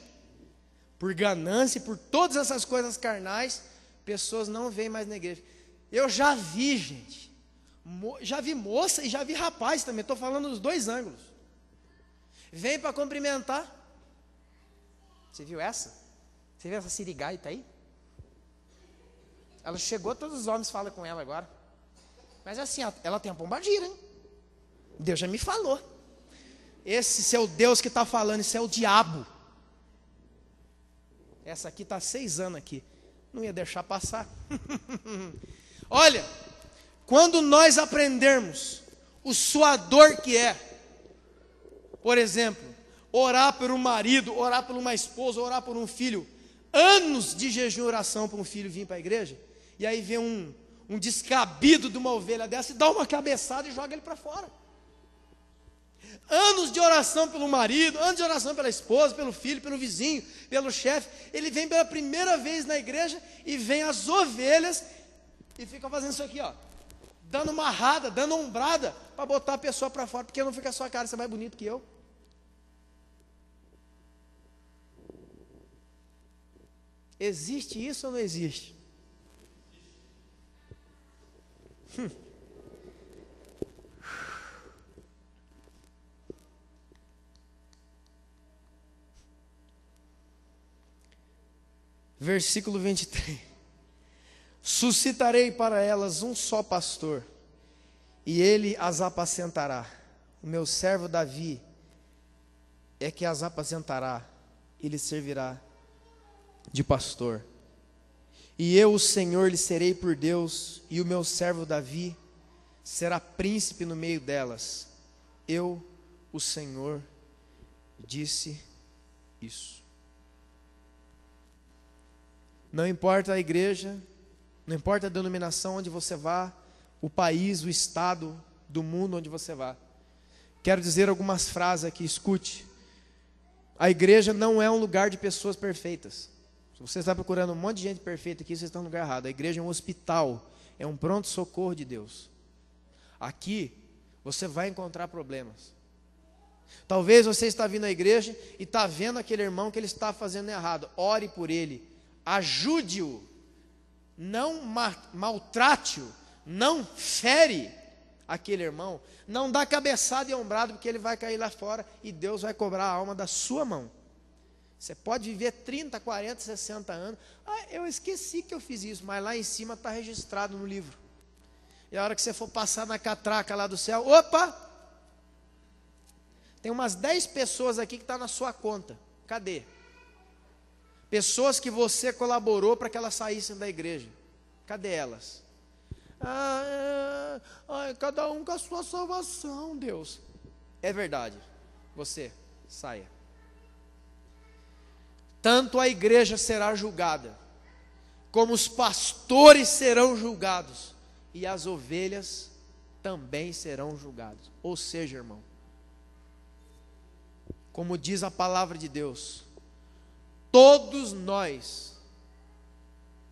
Speaker 2: por ganância, por todas essas coisas carnais, pessoas não vêm mais na igreja. Eu já vi, gente. Já vi moça e já vi rapaz também. Estou falando dos 2 ângulos. Vem para cumprimentar. Você viu essa? Você viu essa sirigaita aí? Ela chegou, todos os homens falam com ela agora. Mas assim, ela tem a pombagira, hein? Deus já me falou. Esse seu Deus que está falando, isso é o diabo. Essa aqui está há 6 anos aqui. Não ia deixar passar. Olha, quando nós aprendermos o suador que é, por exemplo, orar por um marido, orar por uma esposa, orar por um filho, anos de jejum e oração para um filho vir para a igreja, e aí vem um descabido de uma ovelha dessa e dá uma cabeçada e joga ele para fora. Anos de oração pelo marido, anos de oração pela esposa, pelo filho, pelo vizinho, pelo chefe. Ele vem pela primeira vez na igreja e vem as ovelhas e fica fazendo isso aqui, ó, dando marrada, dando ombrada para botar a pessoa para fora, porque não fica a sua cara, você é mais bonito que eu. Existe isso ou não existe? Versículo 23. Suscitarei para elas um só pastor, e ele as apacentará. O meu servo Davi é que as apacentará, e lhe servirá de pastor. E eu, o Senhor, lhe serei por Deus, e o meu servo Davi será príncipe no meio delas. Eu, o Senhor, disse isso. Não importa a igreja, não importa a denominação onde você vá, o país, o estado do mundo onde você vá. Quero dizer algumas frases aqui, escute. A igreja não é um lugar de pessoas perfeitas. Se você está procurando um monte de gente perfeita aqui, você está no lugar errado. A igreja é um hospital, é um pronto-socorro de Deus. Aqui, você vai encontrar problemas. Talvez você está vindo à igreja e está vendo aquele irmão que ele está fazendo errado. Ore por ele, ajude-o, não maltrate-o, não fere aquele irmão, não dá cabeçada e ombrado, porque ele vai cair lá fora e Deus vai cobrar a alma da sua mão. Você pode viver 30, 40, 60 anos. Eu esqueci que eu fiz isso, mas lá em cima está registrado no livro. E a hora que você for passar na catraca lá do céu, opa! Tem umas 10 pessoas aqui que estão na sua conta. Cadê? Pessoas que você colaborou para que elas saíssem da igreja. Cadê elas? Cada um com a sua salvação, Deus. É verdade. Você, saia. Tanto a igreja será julgada, como os pastores serão julgados, e as ovelhas também serão julgadas. Ou seja, irmão, como diz a palavra de Deus, todos nós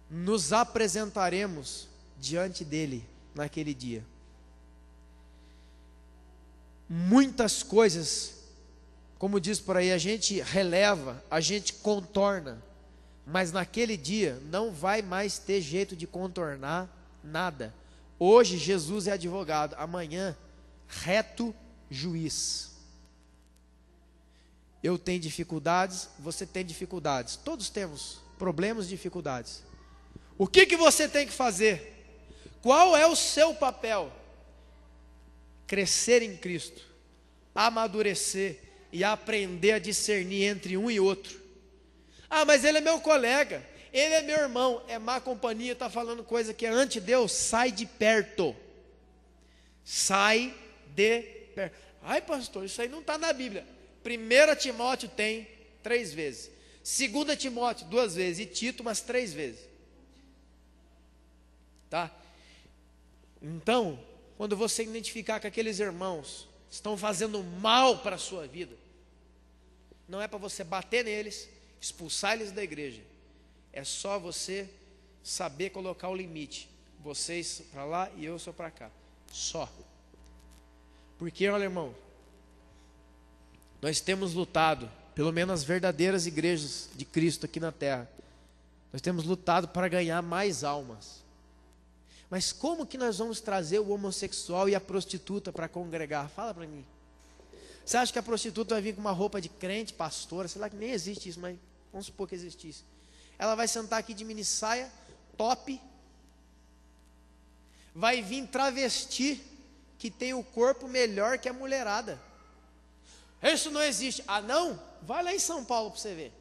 Speaker 2: nos apresentaremos diante dele naquele dia. Muitas coisas, como diz por aí, a gente releva, a gente contorna, mas naquele dia não vai mais ter jeito de contornar nada. Hoje Jesus é advogado, amanhã reto juiz. Eu tenho dificuldades, você tem dificuldades, todos temos problemas e dificuldades. O que você tem que fazer? Qual é o seu papel? Crescer em Cristo, amadurecer e aprender a discernir entre um e outro. Ah, mas ele é meu colega, ele é meu irmão, é má companhia, está falando coisa que é ante Deus, sai de perto. Sai de perto. Ai, pastor, isso aí não está na Bíblia. 1 Timóteo tem 3 vezes. 2 Timóteo 2 vezes. E Tito umas 3 vezes. Tá? Então, quando você identificar que aqueles irmãos estão fazendo mal para a sua vida, não é para você bater neles, expulsar eles da igreja. É só você saber colocar o limite. Vocês para lá e eu sou para cá. Só. Porque, olha, irmão, nós temos lutado, pelo menos as verdadeiras igrejas de Cristo aqui na terra, nós temos lutado para ganhar mais almas. Mas como que nós vamos trazer o homossexual e a prostituta para congregar? Fala para mim. Você acha que a prostituta vai vir com uma roupa de crente, pastora? Sei lá que nem existe isso, mas vamos supor que existisse. Ela vai sentar aqui de minissaia, top. Vai vir travesti, que tem o corpo melhor que a mulherada. Isso não existe. Ah, não? Vai lá em São Paulo para você ver.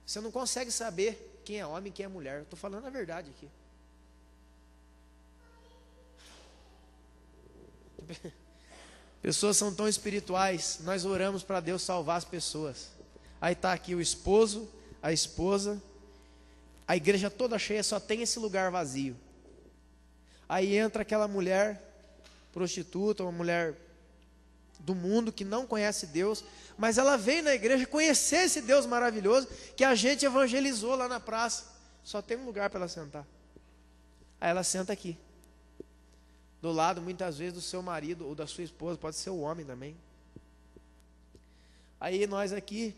Speaker 2: Você não consegue saber quem é homem e quem é mulher. Eu estou falando a verdade aqui. Pessoas são tão espirituais. Nós oramos para Deus salvar as pessoas. Aí está aqui o esposo, a esposa, a igreja toda cheia, só tem esse lugar vazio. Aí entra aquela mulher prostituta, uma mulher do mundo que não conhece Deus, mas ela veio na igreja conhecer esse Deus maravilhoso que a gente evangelizou lá na praça. Só tem um lugar para ela sentar. Aí ela senta aqui, do lado muitas vezes do seu marido ou da sua esposa, pode ser o homem também. Aí nós aqui,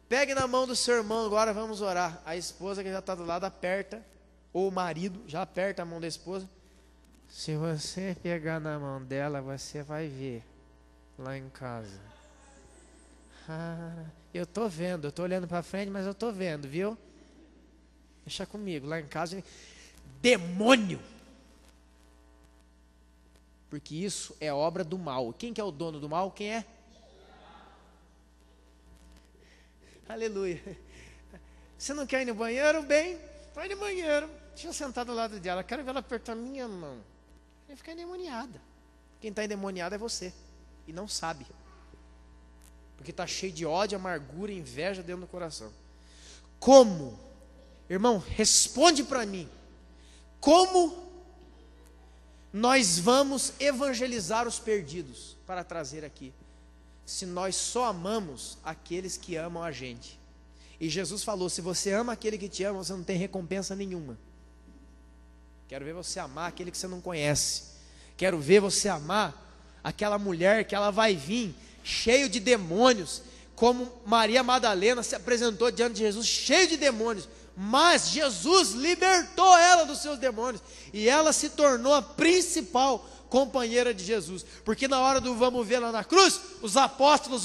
Speaker 2: pegue na mão do seu irmão, agora vamos orar. A esposa que já está do lado aperta, ou o marido já aperta a mão da esposa. Se você pegar na mão dela, você vai ver lá em casa. Ah, eu estou vendo, eu estou olhando para frente, mas eu estou vendo, viu? Deixa comigo, lá em casa. Demônio! Porque isso é obra do mal. Quem que é o dono do mal? Quem é? Aleluia. Você não quer ir no banheiro? Bem, vai no banheiro. Deixa eu sentar do lado dela. Quero ver ela apertar a minha mão. Vai ficar endemoniada. Quem está endemoniado é você. E não sabe. Porque está cheio de ódio, amargura e inveja dentro do coração. Como? Irmão, responde para mim. Como nós vamos evangelizar os perdidos para trazer aqui? Se nós só amamos aqueles que amam a gente. E Jesus falou, se você ama aquele que te ama, você não tem recompensa nenhuma. Quero ver você amar aquele que você não conhece. Quero ver você amar aquela mulher que ela vai vir cheio de demônios, como Maria Madalena se apresentou diante de Jesus cheio de demônios, mas Jesus libertou ela dos seus demônios, e ela se tornou a principal companheira de Jesus, porque na hora do vamos ver lá na cruz, os apóstolos,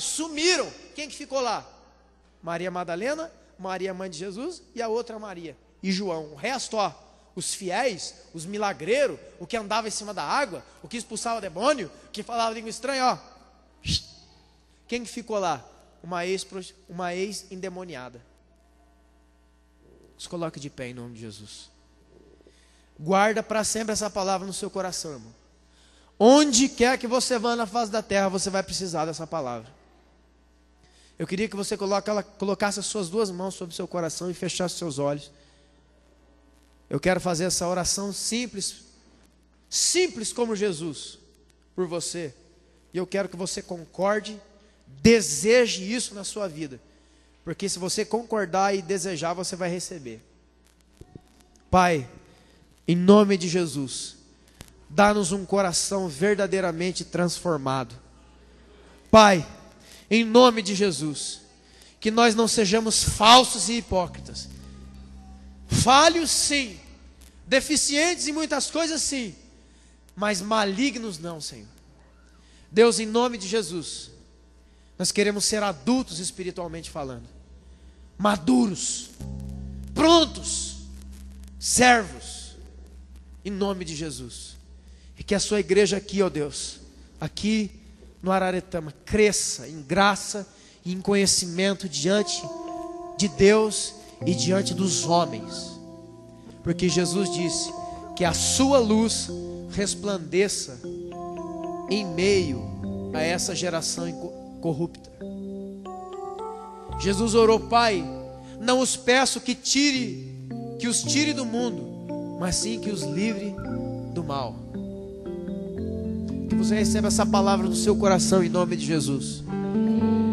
Speaker 2: sumiram. Quem que ficou lá? Maria Madalena, Maria mãe de Jesus, e a outra Maria, e João. O resto, os fiéis, os milagreiros, o que andava em cima da água, o que expulsava demônio, o que falava língua estranha, quem que ficou lá? Uma ex-endemoniada. Se coloque de pé em nome de Jesus. Guarda para sempre essa palavra no seu coração, irmão. Onde quer que você vá na face da terra, você vai precisar dessa palavra. Eu queria que você colocasse as suas 2 mãos sobre o seu coração e fechasse seus olhos. Eu quero fazer essa oração simples como Jesus, por você. E eu quero que você concorde, deseje isso na sua vida. Porque se você concordar e desejar, você vai receber. Pai, em nome de Jesus, dá-nos um coração verdadeiramente transformado. Pai, em nome de Jesus, que nós não sejamos falsos e hipócritas. Falhos sim, deficientes em muitas coisas sim, mas malignos não, Senhor. Deus, em nome de Jesus, nós queremos ser adultos espiritualmente falando, maduros, prontos, servos, em nome de Jesus. E que a sua igreja aqui, ó Deus, aqui no Araretama, cresça em graça e em conhecimento diante de Deus e diante dos homens. Porque Jesus disse que a sua luz resplandeça em meio a essa geração corrupta. Jesus orou: Pai, não os peço que os tire do mundo, mas sim que os livre do mal. Que você receba essa palavra no seu coração em nome de Jesus.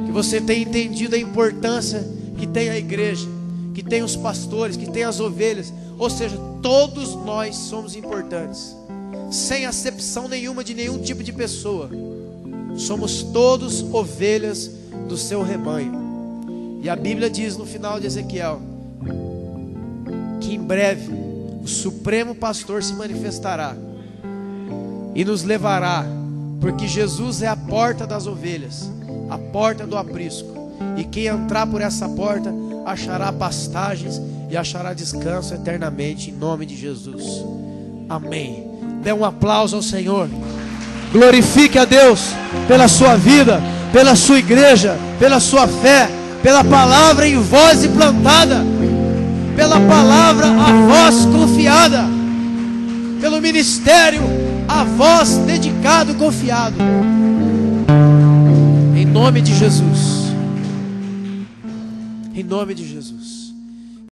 Speaker 2: Que você tenha entendido a importância que tem a igreja, que tem os pastores, que tem as ovelhas. Ou seja, todos nós somos importantes, sem acepção nenhuma de nenhum tipo de pessoa. Somos todos ovelhas do seu rebanho. E a Bíblia diz no final de Ezequiel que em breve o Supremo Pastor se manifestará e nos levará, porque Jesus é a porta das ovelhas, a porta do aprisco. E quem entrar por essa porta achará pastagens e achará descanso eternamente, em nome de Jesus. Amém. Dê um aplauso ao Senhor. Glorifique a Deus pela sua vida, pela sua igreja, pela sua fé, pela palavra em voz implantada, pela palavra a voz confiada, pelo ministério a voz dedicado e confiado. Em nome de Jesus. Em nome de Jesus.